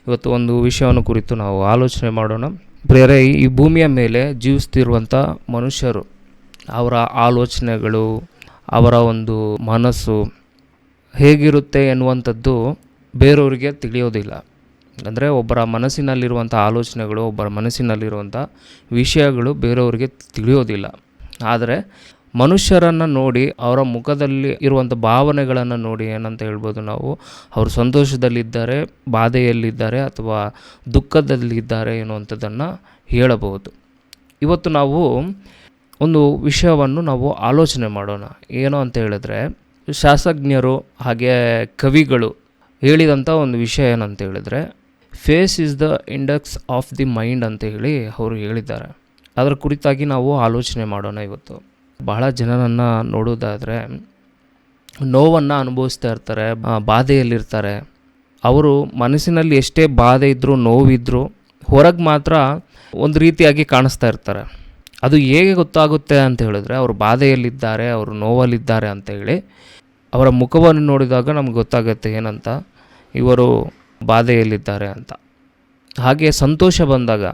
ಇವತ್ತು ಒಂದು ವಿಷಯವನ್ನು ಕುರಿತು ನಾವು ಆಲೋಚನೆ ಮಾಡೋಣ. ಪ್ರಿಯರೇ, ಈ ಭೂಮಿಯ ಮೇಲೆ ಜೀವಿಸ್ತಿರುವಂಥ ಮನುಷ್ಯರು, ಅವರ ಆಲೋಚನೆಗಳು, ಅವರ ಒಂದು ಮನಸ್ಸು ಹೇಗಿರುತ್ತೆ ಎನ್ನುವಂಥದ್ದು ಬೇರೆಯವರಿಗೆ ತಿಳಿಯೋದಿಲ್ಲ. ಅಂದರೆ ಒಬ್ಬರ ಮನಸ್ಸಿನಲ್ಲಿರುವಂಥ ಆಲೋಚನೆಗಳು, ಒಬ್ಬರ ಮನಸ್ಸಿನಲ್ಲಿರುವಂಥ ವಿಷಯಗಳು ಬೇರೆಯವರಿಗೆ ತಿಳಿಯೋದಿಲ್ಲ. ಆದರೆ ಮನುಷ್ಯರನ್ನು ನೋಡಿ, ಅವರ ಮುಖದಲ್ಲಿ ಇರುವಂಥ ಭಾವನೆಗಳನ್ನು ನೋಡಿ ಏನಂತ ಹೇಳ್ಬೋದು ನಾವು, ಅವರು ಸಂತೋಷದಲ್ಲಿದ್ದಾರೆ, ಬಾಧೆಯಲ್ಲಿದ್ದಾರೆ ಅಥವಾ ದುಃಖದಲ್ಲಿದ್ದಾರೆ ಎನ್ನುವಂಥದ್ದನ್ನು ಹೇಳಬಹುದು. ಇವತ್ತು ನಾವು ಒಂದು ವಿಷಯವನ್ನು ನಾವು ಆಲೋಚನೆ ಮಾಡೋಣ. ಏನು ಅಂತ ಹೇಳಿದ್ರೆ, ಶಾಸ್ತ್ರಜ್ಞರು ಹಾಗೆ ಕವಿಗಳು ಹೇಳಿದಂಥ ಒಂದು ವಿಷಯ ಏನಂತ ಹೇಳಿದ್ರೆ, face is the index of the mind ಅಂತ ಹೇಳಿ ಅವರು ಹೇಳಿದ್ದಾರೆ. ಅದರ ಕುರಿತಾಗಿ ನಾವು ಆಲೋಚನೆ ಮಾಡೋಣ. ಇವತ್ತು ಬಹಳ ಜನರನ್ನು ನೋಡೋದಾದರೆ ನೋವನ್ನು ಅನುಭವಿಸ್ತಾ ಇರ್ತಾರೆ, ಬಾಧೆಯಲ್ಲಿರ್ತಾರೆ. ಅವರು ಮನಸ್ಸಿನಲ್ಲಿ ಎಷ್ಟೇ ಬಾಧೆ ಇದ್ದರೂ, ನೋವಿದ್ದರೂ ಹೊರಗೆ ಮಾತ್ರ ಒಂದು ರೀತಿಯಾಗಿ ಕಾಣಿಸ್ತಾ ಇರ್ತಾರೆ. ಅದು ಹೇಗೆ ಗೊತ್ತಾಗುತ್ತೆ ಅಂತ ಹೇಳಿದ್ರೆ, ಅವರು ಬಾಧೆಯಲ್ಲಿದ್ದಾರೆ, ಅವರು ನೋವಲ್ಲಿದ್ದಾರೆ ಅಂತ ಹೇಳಿ ಅವರ ಮುಖವನ್ನು ನೋಡಿದಾಗ ನಮ್ಗೆ ಗೊತ್ತಾಗುತ್ತೆ ಏನಂತ, ಇವರು ಬಾಧೆಯಲ್ಲಿದ್ದಾರೆ ಅಂತ. ಹಾಗೆ ಸಂತೋಷ ಬಂದಾಗ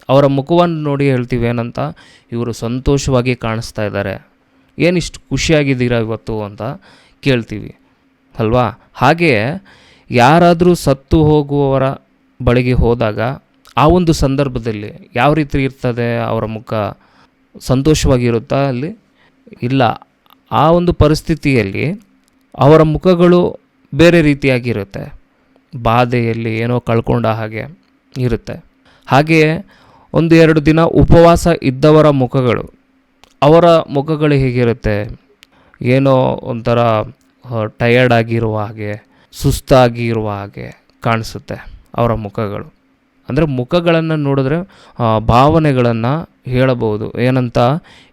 ಅವರ ಮುಖವನ್ನು ನೋಡಿ ಹೇಳ್ತೀವಿ ಏನಂತ, ಇವರು ಸಂತೋಷವಾಗಿ ಕಾಣಿಸ್ತಾ ಇದ್ದಾರೆ, ಏನಿಷ್ಟು ಖುಷಿಯಾಗಿದ್ದೀರಾ ಇವತ್ತು ಅಂತ ಕೇಳ್ತೀವಿ ಅಲ್ವಾ. ಹಾಗೆಯೇ ಯಾರಾದರೂ ಸತ್ತು ಹೋಗುವವರ ಬಳಿಗೆ ಹೋದಾಗ ಆ ಒಂದು ಸಂದರ್ಭದಲ್ಲಿ ಯಾವ ರೀತಿ ಇರ್ತದೆ ಅವರ ಮುಖ? ಸಂತೋಷವಾಗಿರುತ್ತಾ? ಅಲ್ಲಿ ಇಲ್ಲ. ಆ ಒಂದು ಪರಿಸ್ಥಿತಿಯಲ್ಲಿ ಅವರ ಮುಖಗಳು ಬೇರೆ ರೀತಿಯಾಗಿರುತ್ತೆ, ಬಾಧೆಯಲ್ಲಿ ಏನೋ ಕಳ್ಕೊಂಡ ಹಾಗೆ ಇರುತ್ತೆ. ಹಾಗೆಯೇ 1-2 ದಿನ ಉಪವಾಸ ಇದ್ದವರ ಮುಖಗಳು, ಅವರ ಮುಖಗಳು ಹೇಗಿರುತ್ತೆ? ಏನೋ ಒಂಥರ ಟಯರ್ಡ್ ಆಗಿರುವ ಹಾಗೆ, ಸುಸ್ತಾಗಿರುವ ಹಾಗೆ ಕಾಣಿಸುತ್ತೆ ಅವರ ಮುಖಗಳು. ಅಂದರೆ ಮುಖಗಳನ್ನು ನೋಡಿದ್ರೆ ಭಾವನೆಗಳನ್ನು ಹೇಳಬಹುದು. ಏನಂತ,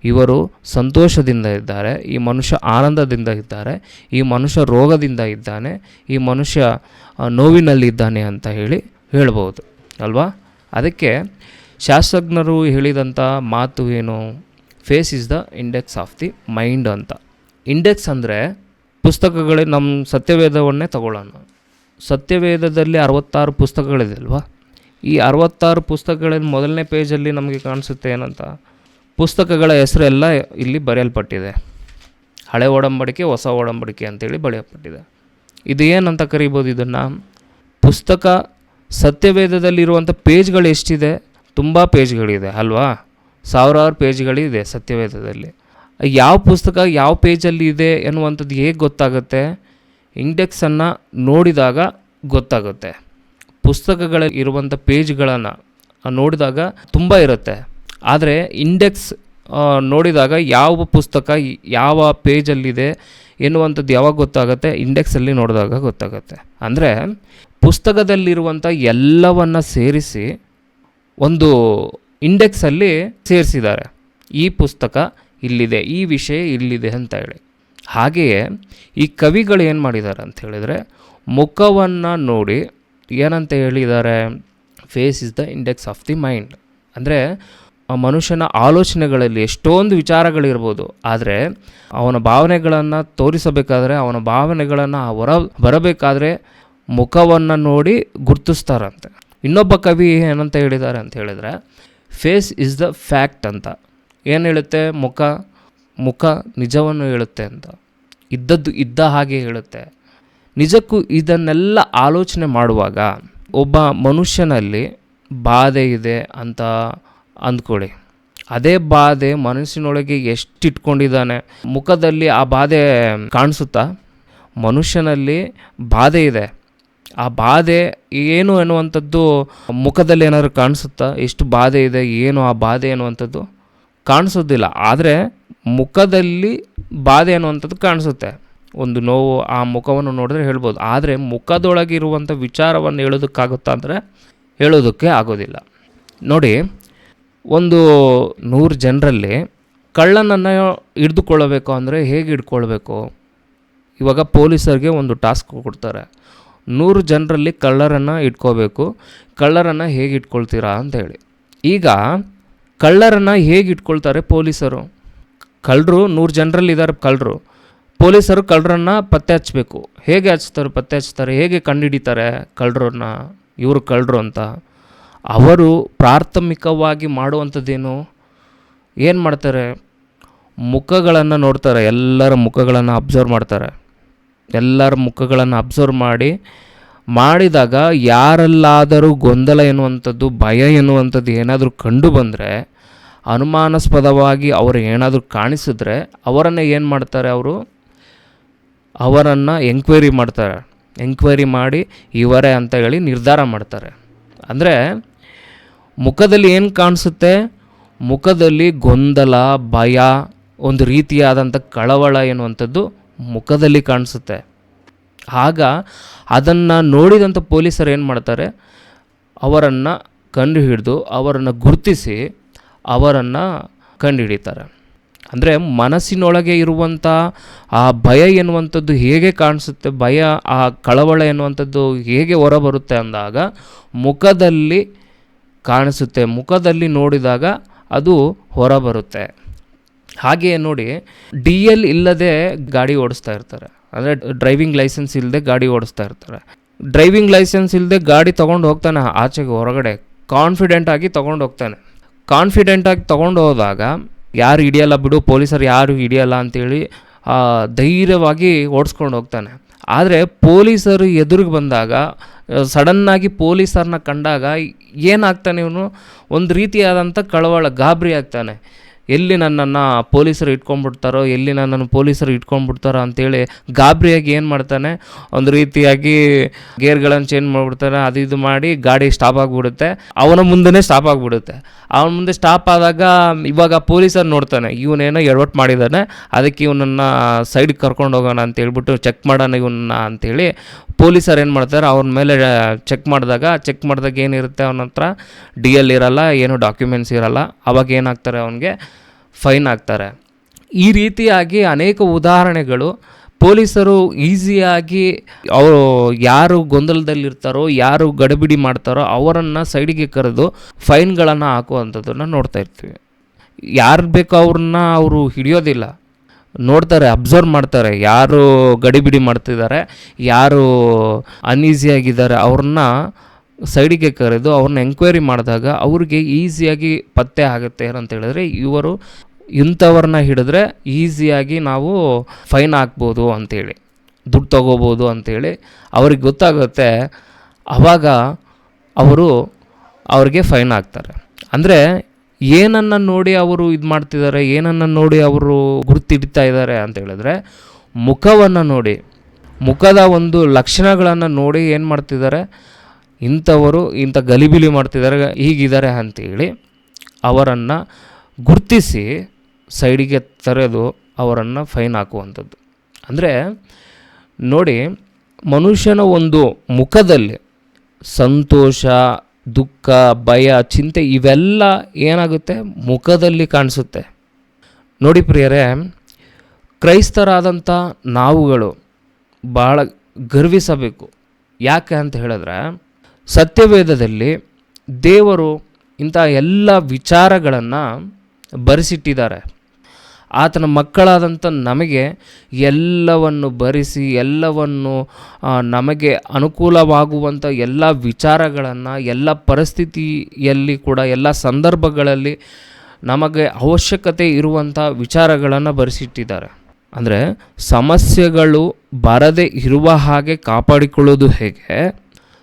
ಇವರು ಸಂತೋಷದಿಂದ ಇದ್ದಾರೆ, ಈ ಮನುಷ್ಯ ಆನಂದದಿಂದ ಇದ್ದಾರೆ, ಈ ಮನುಷ್ಯ ರೋಗದಿಂದ ಇದ್ದಾನೆ, ಈ ಮನುಷ್ಯ ನೋವಿನಲ್ಲಿದ್ದಾನೆ ಅಂತ ಹೇಳ್ಬೋದು ಅಲ್ವಾ. ಅದಕ್ಕೆ ಶಾಸ್ತ್ರಜ್ಞರು ಹೇಳಿದಂಥ ಮಾತು ಏನು? Face is the index of the mind ಅಂತ. ಇಂಡೆಕ್ಸ್ ಅಂದರೆ ಪುಸ್ತಕಗಳೇ. ನಮ್ಮ ಸತ್ಯವೇದವನ್ನೇ ತಗೊಳ್ಳೋಣ. ಸತ್ಯವೇದದಲ್ಲಿ 66 ಪುಸ್ತಕಗಳಿದೆ ಅಲ್ವಾ. ಈ 66 ಪುಸ್ತಕಗಳಲ್ಲಿ ಮೊದಲನೇ ಪೇಜಲ್ಲಿ ನಮಗೆ ಕಾಣಿಸುತ್ತೆ ಏನಂತ, ಪುಸ್ತಕಗಳ ಹೆಸರೆಲ್ಲ ಇಲ್ಲಿ ಬರೆಯಲ್ಪಟ್ಟಿದೆ. ಹಳೆ ಒಡಂಬಡಿಕೆ, ಹೊಸ ಒಡಂಬಡಿಕೆ ಅಂತೇಳಿ ಬರೆಯಲ್ಪಟ್ಟಿದೆ. ಇದು ಏನಂತ ಕರಿಬೋದು ಇದನ್ನು? ಪುಸ್ತಕ. ಸತ್ಯವೇದದಲ್ಲಿರುವಂಥ ಪೇಜ್ಗಳು ಎಷ್ಟಿದೆ? ತುಂಬ ಪೇಜ್ಗಳಿದೆ ಅಲ್ವಾ. 1000 ಪೇಜ್ಗಳಿದೆ ಸತ್ಯವೇದದಲ್ಲಿ. ಯಾವ ಪುಸ್ತಕ ಯಾವ ಪೇಜಲ್ಲಿ ಇದೆ ಎನ್ನುವಂಥದ್ದು ಹೇಗೆ ಗೊತ್ತಾಗುತ್ತೆ? ಇಂಡೆಕ್ಸನ್ನು ನೋಡಿದಾಗ ಗೊತ್ತಾಗುತ್ತೆ. ಪುಸ್ತಕಗಳ ಇರುವಂಥ ಪೇಜ್ಗಳನ್ನು ನೋಡಿದಾಗ ತುಂಬ ಇರುತ್ತೆ, ಆದರೆ ಇಂಡೆಕ್ಸ್ ನೋಡಿದಾಗ ಯಾವ ಪುಸ್ತಕ ಯಾವ ಪೇಜಲ್ಲಿದೆ ಎನ್ನುವಂಥದ್ದು ಯಾವಾಗ ಗೊತ್ತಾಗುತ್ತೆ? ಇಂಡೆಕ್ಸಲ್ಲಿ ನೋಡಿದಾಗ ಗೊತ್ತಾಗುತ್ತೆ. ಅಂದರೆ ಪುಸ್ತಕದಲ್ಲಿರುವಂಥ ಎಲ್ಲವನ್ನು ಸೇರಿಸಿ ಒಂದು ಇಂಡೆಕ್ಸಲ್ಲಿ ಸೇರಿಸಿದ್ದಾರೆ. ಈ ಪುಸ್ತಕ ಇಲ್ಲಿದೆ, ಈ ವಿಷಯ ಇಲ್ಲಿದೆ ಅಂತ ಹೇಳಿ. ಹಾಗೆಯೇ ಈ ಕವಿಗಳು ಏನು ಮಾಡಿದ್ದಾರೆ ಅಂತ ಹೇಳಿದರೆ, ಮುಖವನ್ನು ನೋಡಿ ಏನಂತ ಹೇಳಿದ್ದಾರೆ? Face is the index of the mind. ಅಂದರೆ ಆ ಮನುಷ್ಯನ ಆಲೋಚನೆಗಳಲ್ಲಿ ಎಷ್ಟೊಂದು ವಿಚಾರಗಳಿರ್ಬೋದು, ಆದರೆ ಅವನ ಭಾವನೆಗಳನ್ನು ತೋರಿಸಬೇಕಾದ್ರೆ, ಅವನ ಭಾವನೆಗಳನ್ನು ಬರಬೇಕಾದ್ರೆ ಮುಖವನ್ನು ನೋಡಿ ಗುರ್ತಿಸ್ತಾರಂತೆ. ಇನ್ನೊಬ್ಬ ಕವಿ ಏನಂತ ಹೇಳಿದ್ದಾರೆ ಅಂತ ಹೇಳಿದರೆ, ಫೇಸ್ ಇಸ್ ದ ಫ್ಯಾಕ್ಟ್ ಅಂತ. ಏನು ಹೇಳುತ್ತೆ? ಮುಖ ನಿಜವನ್ನು ಹೇಳುತ್ತೆ ಅಂತ. ಇದ್ದದ್ದು ಇದ್ದ ಹಾಗೆ ಹೇಳುತ್ತೆ. ನಿಜಕ್ಕೂ ಇದನ್ನೆಲ್ಲ ಆಲೋಚನೆ ಮಾಡುವಾಗ ಒಬ್ಬ ಮನುಷ್ಯನಲ್ಲಿ ಬಾಧೆ ಇದೆ ಅಂತ ಅಂದ್ಕೊಳ್ಳಿ. ಅದೇ ಬಾಧೆ ಮನಸ್ಸಿನೊಳಗೆ ಎಷ್ಟಿಟ್ಕೊಂಡಿದ್ದಾನೆ, ಮುಖದಲ್ಲಿ ಆ ಬಾಧೆ ಕಾಣಿಸುತ್ತಾ? ಮನುಷ್ಯನಲ್ಲಿ ಬಾಧೆ ಇದೆ, ಆ ಬಾಧೆ ಏನು ಎನ್ನುವಂಥದ್ದು ಮುಖದಲ್ಲಿ ಏನಾದರೂ ಕಾಣಿಸುತ್ತಾ? ಎಷ್ಟು ಬಾಧೆ ಇದೆ, ಏನು ಆ ಬಾಧೆ ಎನ್ನುವಂಥದ್ದು ಕಾಣಿಸೋದಿಲ್ಲ. ಆದರೆ ಮುಖದಲ್ಲಿ ಬಾಧೆ ಅನ್ನುವಂಥದ್ದು ಕಾಣಿಸುತ್ತೆ. ಒಂದು ನೋವು ಆ ಮುಖವನ್ನು ನೋಡಿದ್ರೆ ಹೇಳ್ಬೋದು. ಆದರೆ ಮುಖದೊಳಗಿರುವಂಥ ವಿಚಾರವನ್ನು ಹೇಳೋದಕ್ಕಾಗುತ್ತಾ ಅಂದರೆ ಹೇಳೋದಕ್ಕೆ ಆಗೋದಿಲ್ಲ. ನೋಡಿ, ಒಂದು 100 ಜನರಲ್ಲಿ ಕಳ್ಳನನ್ನು ಹಿಡಿದುಕೊಳ್ಳಬೇಕು ಅಂದರೆ ಹೇಗೆ ಹಿಡ್ಕೊಳ್ಬೇಕು? ಇವಾಗ ಪೊಲೀಸರಿಗೆ ಒಂದು ಟಾಸ್ಕ್ ಕೊಡ್ತಾರೆ, 100 ಜನರಲ್ಲಿ ಕಳ್ಳರನ್ನು ಇಟ್ಕೋಬೇಕು, ಕಳ್ಳರನ್ನು ಹೇಗೆ ಇಟ್ಕೊಳ್ತೀರಾ ಅಂತ ಹೇಳಿ. ಈಗ ಕಳ್ಳರನ್ನು ಹೇಗೆ ಇಟ್ಕೊಳ್ತಾರೆ ಪೊಲೀಸರು? ಕಳ್ಳರು 100 ಜನರಲ್ಲಿದ್ದಾರೆ ಕಳ್ಳರು. ಪೊಲೀಸರು ಕಳ್ಳರನ್ನು ಪತ್ತೆ ಹಚ್ಚಬೇಕು. ಹೇಗೆ ಪತ್ತೆ ಹಚ್ತಾರೆ? ಹೇಗೆ ಕಂಡುಹಿಡಿತಾರೆ ಕಳ್ಳರನ್ನ? ಇವರು ಕಳ್ಳರು ಅಂತ. ಅವರು ಪ್ರಾಥಮಿಕವಾಗಿ ಮಾಡುವಂಥದ್ದೇನು, ಏನು ಮಾಡ್ತಾರೆ, ಮುಖಗಳನ್ನು ನೋಡ್ತಾರೆ, ಎಲ್ಲರ ಮುಖಗಳನ್ನು ಅಬ್ಸರ್ವ್ ಮಾಡ್ತಾರೆ. ಎಲ್ಲರ ಮುಖಗಳನ್ನು ಅಬ್ಸರ್ವ್ ಮಾಡಿದಾಗ ಯಾರಲ್ಲಾದರೂ ಗೊಂದಲ ಎನ್ನುವಂಥದ್ದು, ಭಯ ಎನ್ನುವಂಥದ್ದು ಏನಾದರೂ ಕಂಡು ಬಂದರೆ, ಅನುಮಾನಾಸ್ಪದವಾಗಿ ಅವರು ಏನಾದರೂ ಕಾಣಿಸಿದ್ರೆ ಅವರನ್ನು ಏನು ಮಾಡ್ತಾರೆ, ಅವರನ್ನು ಎಂಕ್ವೈರಿ ಮಾಡ್ತಾರೆ. ಎಂಕ್ವೈರಿ ಮಾಡಿ ಇವರೇ ಅಂತ ಹೇಳಿ ನಿರ್ಧಾರ ಮಾಡ್ತಾರೆ. ಅಂದರೆ ಮುಖದಲ್ಲಿ ಏನು ಕಾಣಿಸುತ್ತೆ, ಮುಖದಲ್ಲಿ ಗೊಂದಲ, ಭಯ, ಒಂದು ರೀತಿಯಾದಂಥ ಕಳವಳ ಎನ್ನುವಂಥದ್ದು ಮುಖದಲ್ಲಿ ಕಾಣಿಸುತ್ತೆ. ಆಗ ಅದನ್ನು ನೋಡಿದಂಥ ಪೊಲೀಸರು ಏನು ಮಾಡ್ತಾರೆ, ಅವರನ್ನು ಕಂಡುಹಿಡಿದು ಅವರನ್ನು ಗುರುತಿಸಿ ಅವರನ್ನು ಕಂಡುಹಿಡಿತಾರೆ. ಅಂದರೆ ಮನಸ್ಸಿನೊಳಗೆ ಇರುವಂಥ ಆ ಭಯ ಎನ್ನುವಂಥದ್ದು ಹೇಗೆ ಕಾಣಿಸುತ್ತೆ, ಭಯ, ಆ ಕಳವಳ ಎನ್ನುವಂಥದ್ದು ಹೇಗೆ ಹೊರಬರುತ್ತೆ ಅಂದಾಗ ಮುಖದಲ್ಲಿ ಕಾಣಿಸುತ್ತೆ. ಮುಖದಲ್ಲಿ ನೋಡಿದಾಗ ಅದು ಹೊರಬರುತ್ತೆ. ಹಾಗೆಯೇ ನೋಡಿ, DL ಇಲ್ಲದೆ ಗಾಡಿ ಓಡಿಸ್ತಾ ಇರ್ತಾರೆ. ಅಂದರೆ ಡ್ರೈವಿಂಗ್ ಲೈಸೆನ್ಸ್ ಇಲ್ಲದೆ ಗಾಡಿ ಓಡಿಸ್ತಾ ಇರ್ತಾರೆ. ಡ್ರೈವಿಂಗ್ ಲೈಸೆನ್ಸ್ ಇಲ್ಲದೆ ಗಾಡಿ ತೊಗೊಂಡು ಹೋಗ್ತಾನೆ ಆಚೆಗೆ, ಹೊರಗಡೆ ಕಾನ್ಫಿಡೆಂಟಾಗಿ ತೊಗೊಂಡು ಹೋಗ್ತಾನೆ. ಕಾನ್ಫಿಡೆಂಟಾಗಿ ತೊಗೊಂಡು ಹೋದಾಗ ಯಾರು ಹಿಡಿಯಲ್ಲ ಬಿಡು, ಪೊಲೀಸರು ಯಾರು ಹಿಡಿಯಲ್ಲ ಅಂಥೇಳಿ ಧೈರ್ಯವಾಗಿ ಓಡಿಸ್ಕೊಂಡು ಹೋಗ್ತಾನೆ. ಆದರೆ ಪೊಲೀಸರು ಎದುರಿಗೆ ಬಂದಾಗ, ಸಡನ್ನಾಗಿ ಪೊಲೀಸರನ್ನ ಕಂಡಾಗ ಏನಾಗ್ತಾನೆ, ಇವನು ಒಂದು ರೀತಿಯಾದಂಥ ಕಳವಳ, ಗಾಬರಿ ಆಗ್ತಾನೆ. ಎಲ್ಲಿ ನನ್ನನ್ನು ಪೊಲೀಸರು ಇಟ್ಕೊಂಡ್ಬಿಡ್ತಾರೋ, ಎಲ್ಲಿ ನನ್ನನ್ನು ಪೊಲೀಸರು ಇಟ್ಕೊಂಡ್ಬಿಡ್ತಾರೋ ಅಂಥೇಳಿ ಗಾಬರಿಯಾಗಿ ಏನು ಮಾಡ್ತಾನೆ, ಒಂದು ರೀತಿಯಾಗಿ ಗೇರ್ಗಳನ್ನು ಚೇಂಜ್ ಮಾಡಿಬಿಡ್ತಾನೆ. ಅದು ಇದು ಮಾಡಿ ಗಾಡಿ ಸ್ಟಾಪ್ ಆಗಿಬಿಡುತ್ತೆ. ಅವನ ಮುಂದೆ ಸ್ಟಾಪ್ ಆಗಿಬಿಡುತ್ತೆ. ಅವನ ಮುಂದೆ ಸ್ಟಾಪ್ ಆದಾಗ ಇವಾಗ ಪೊಲೀಸರು ನೋಡ್ತಾನೆ, ಇವನೇನೋ ಎಡವಟ್ಟು ಮಾಡಿದ್ದಾನೆ, ಅದಕ್ಕೆ ಇವನನ್ನು ಸೈಡ್ಗೆ ಕರ್ಕೊಂಡು ಹೋಗೋಣ ಅಂತ ಹೇಳ್ಬಿಟ್ಟು ಚೆಕ್ ಮಾಡೋಣ ಇವನ್ನ ಅಂಥೇಳಿ ಪೊಲೀಸರು ಏನು ಮಾಡ್ತಾರೆ, ಅವ್ರ ಮೇಲೆ ಚೆಕ್ ಮಾಡಿದಾಗ ಏನಿರುತ್ತೆ, ಅವನ ಹತ್ರ DL ಇರಲ್ಲ, ಏನು ಡಾಕ್ಯುಮೆಂಟ್ಸ್ ಇರಲ್ಲ. ಅವಾಗ ಏನಾಗ್ತಾರೆ, ಅವನಿಗೆ ಫೈನ್ ಹಾಕ್ತಾರೆ. ಈ ರೀತಿಯಾಗಿ ಅನೇಕ ಉದಾಹರಣೆಗಳು. ಪೊಲೀಸರು ಈಸಿಯಾಗಿ ಅವರು ಯಾರು ಗೊಂದಲದಲ್ಲಿರ್ತಾರೋ, ಯಾರು ಗಡಿಬಿಡಿ ಮಾಡ್ತಾರೋ ಅವರನ್ನು ಸೈಡಿಗೆ ಕರೆದು ಫೈನ್ಗಳನ್ನು ಹಾಕುವಂಥದ್ದನ್ನು ನೋಡ್ತಾ ಇರ್ತೀವಿ. ಯಾರು ಬೇಕೋ ಅವ್ರನ್ನ ಅವರು ಹಿಡಿಯೋದಿಲ್ಲ, ನೋಡ್ತಾರೆ, ಅಬ್ಸರ್ವ್ ಮಾಡ್ತಾರೆ. ಯಾರು ಗಡಿಬಿಡಿ ಮಾಡ್ತಿದ್ದಾರೆ, ಯಾರು ಅನ್ಈಸಿಯಾಗಿದ್ದಾರೆ ಅವ್ರನ್ನ ಸೈಡಿಗೆ ಕರೆದು ಅವ್ರನ್ನ ಎಂಕ್ವೈರಿ ಮಾಡಿದಾಗ ಅವ್ರಿಗೆ ಈಸಿಯಾಗಿ ಪತ್ತೆ ಆಗುತ್ತೆ. ಏನಂತ ಹೇಳಿದ್ರೆ, ಇವರು ಇಂಥವ್ರನ್ನ ಹಿಡಿದ್ರೆ ಈಸಿಯಾಗಿ ನಾವು ಫೈನ್ ಹಾಕ್ಬೋದು ಅಂಥೇಳಿ, ದುಡ್ಡು ತೊಗೋಬೋದು ಅಂಥೇಳಿ ಅವ್ರಿಗೆ ಗೊತ್ತಾಗುತ್ತೆ. ಆವಾಗ ಅವ್ರಿಗೆ ಫೈನ್ ಹಾಕ್ತಾರೆ. ಅಂದರೆ ಏನನ್ನು ನೋಡಿ ಅವರು ಇದು ಮಾಡ್ತಿದ್ದಾರೆ, ಏನನ್ನು ನೋಡಿ ಅವರು ಗುರುತಿಡ್ತಾ ಇದ್ದಾರೆ ಅಂತ ಹೇಳಿದ್ರೆ, ಮುಖವನ್ನು ನೋಡಿ, ಮುಖದ ಒಂದು ಲಕ್ಷಣಗಳನ್ನು ನೋಡಿ ಏನು ಮಾಡ್ತಿದ್ದಾರೆ, ಇಂಥವರು ಇಂಥ ಗಲಿಬಿಲಿ ಮಾಡ್ತಿದ್ದಾರೆ, ಹೀಗಿದ್ದಾರೆ ಅಂಥೇಳಿ ಅವರನ್ನು ಗುರುತಿಸಿ ಸೈಡಿಗೆ ತರೆದು ಅವರನ್ನು ಫೈನ್ ಹಾಕುವಂಥದ್ದು. ಅಂದರೆ ನೋಡಿ, ಮನುಷ್ಯನ ಒಂದು ಮುಖದಲ್ಲಿ ಸಂತೋಷ, ದುಃಖ, ಭಯ, ಚಿಂತೆ ಇವೆಲ್ಲ ಏನಾಗುತ್ತೆ, ಮುಖದಲ್ಲಿ ಕಾಣಿಸುತ್ತೆ. ನೋಡಿ ಪ್ರಿಯರೇ, ಕ್ರೈಸ್ತರಾದಂಥ ನಾವುಗಳು ಭಾಳ ಗರ್ವಿಸಬೇಕು. ಯಾಕೆ ಅಂತ ಹೇಳಿದ್ರೆ, ಸತ್ಯವೇದದಲ್ಲಿ ದೇವರು ಇಂಥ ಎಲ್ಲ ವಿಚಾರಗಳನ್ನು ಬರೆಸಿಟ್ಟಿದ್ದಾರೆ. ಆತನ ಮಕ್ಕಳಾದಂಥ ನಮಗೆ ಎಲ್ಲವನ್ನು ಬರೆಸಿ, ಎಲ್ಲವನ್ನು ನಮಗೆ ಅನುಕೂಲವಾಗುವಂಥ ಎಲ್ಲ ವಿಚಾರಗಳನ್ನು, ಎಲ್ಲ ಪರಿಸ್ಥಿತಿಯಲ್ಲಿ ಕೂಡ, ಎಲ್ಲ ಸಂದರ್ಭಗಳಲ್ಲಿ ನಮಗೆ ಅವಶ್ಯಕತೆ ಇರುವಂಥ ವಿಚಾರಗಳನ್ನು ಬರೆಸಿಟ್ಟಿದ್ದಾರೆ. ಅಂದರೆ ಸಮಸ್ಯೆಗಳು ಬರದೇ ಇರುವ ಹಾಗೆ ಕಾಪಾಡಿಕೊಳ್ಳೋದು ಹೇಗೆ,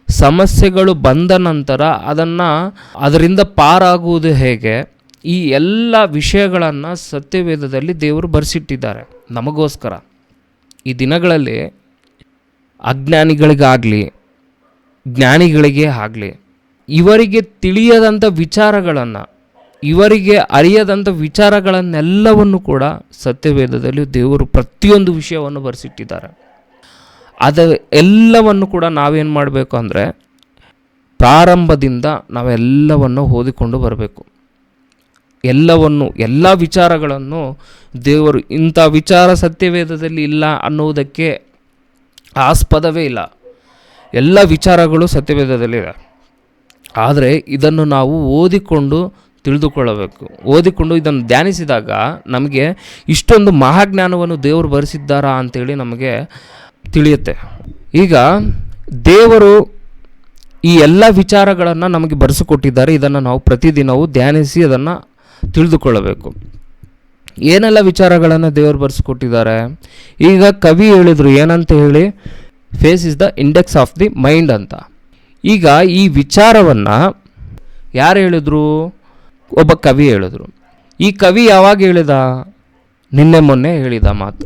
ಸಮಸ್ಯೆಗಳು ಬಂದ ನಂತರ ಅದರಿಂದ ಪಾರಾಗುವುದು ಹೇಗೆ, ಈ ಎಲ್ಲ ವಿಷಯಗಳನ್ನು ಸತ್ಯವೇದದಲ್ಲಿ ದೇವರು ಬರೆಸಿಟ್ಟಿದ್ದಾರೆ ನಮಗೋಸ್ಕರ. ಈ ದಿನಗಳಲ್ಲಿ ಅಜ್ಞಾನಿಗಳಿಗಾಗಲಿ, ಜ್ಞಾನಿಗಳಿಗೆ ಆಗಲಿ, ಇವರಿಗೆ ತಿಳಿಯದಂಥ ವಿಚಾರಗಳನ್ನು, ಇವರಿಗೆ ಅರಿಯದಂಥ ವಿಚಾರಗಳನ್ನೆಲ್ಲವನ್ನು ಕೂಡ ಸತ್ಯವೇದದಲ್ಲಿ ದೇವರು ಪ್ರತಿಯೊಂದು ವಿಷಯವನ್ನು ಬರೆಸಿಟ್ಟಿದ್ದಾರೆ. ಅದು ಎಲ್ಲವನ್ನು ಕೂಡ ನಾವೇನು ಮಾಡಬೇಕು ಅಂದರೆ, ಪ್ರಾರಂಭದಿಂದ ನಾವೆಲ್ಲವನ್ನು ಓದಿಕೊಂಡು ಬರಬೇಕು. ಎಲ್ಲ ವಿಚಾರಗಳನ್ನು ದೇವರು ಇಂಥ ವಿಚಾರ ಸತ್ಯವೇದದಲ್ಲಿ ಇಲ್ಲ ಅನ್ನುವುದಕ್ಕೆ ಆಸ್ಪದವೇ ಇಲ್ಲ. ಎಲ್ಲ ವಿಚಾರಗಳು ಸತ್ಯವೇದದಲ್ಲಿದೆ. ಆದರೆ ಇದನ್ನು ನಾವು ಓದಿಕೊಂಡು ತಿಳಿದುಕೊಳ್ಳಬೇಕು. ಓದಿಕೊಂಡು ಇದನ್ನು ಧ್ಯಾನಿಸಿದಾಗ ನಮಗೆ ಇಷ್ಟೊಂದು ಮಹಾಜ್ಞಾನವನ್ನು ದೇವರು ಬರೆಸಿದ್ದಾರಾ ಅಂಥೇಳಿ ನಮಗೆ ತಿಳಿಯುತ್ತೆ. ಈಗ ದೇವರು ಈ ಎಲ್ಲ ವಿಚಾರಗಳನ್ನು ನಮಗೆ ಬರೆಸಿಕೊಟ್ಟಿದ್ದಾರೆ. ಇದನ್ನು ನಾವು ಪ್ರತಿದಿನವೂ ಧ್ಯಾನಿಸಿ ಅದನ್ನು ತಿಳಿದುಕೊಳ್ಳಬೇಕು. ಏನೆಲ್ಲ ವಿಚಾರಗಳನ್ನು ದೇವರು ಬರೆಸಿಕೊಟ್ಟಿದ್ದಾರೆ? ಈಗ ಕವಿ ಹೇಳಿದರು ಏನಂತ ಹೇಳಿ, face is the index of the mind ಅಂತ. ಈಗ ಈ ವಿಚಾರವನ್ನು ಯಾರು ಹೇಳಿದ್ರು? ಒಬ್ಬ ಕವಿ ಹೇಳಿದ್ರು. ಈ ಕವಿ ಯಾವಾಗ ಹೇಳಿದ? ನಿನ್ನೆ ಮೊನ್ನೆ ಹೇಳಿದ ಮಾತು.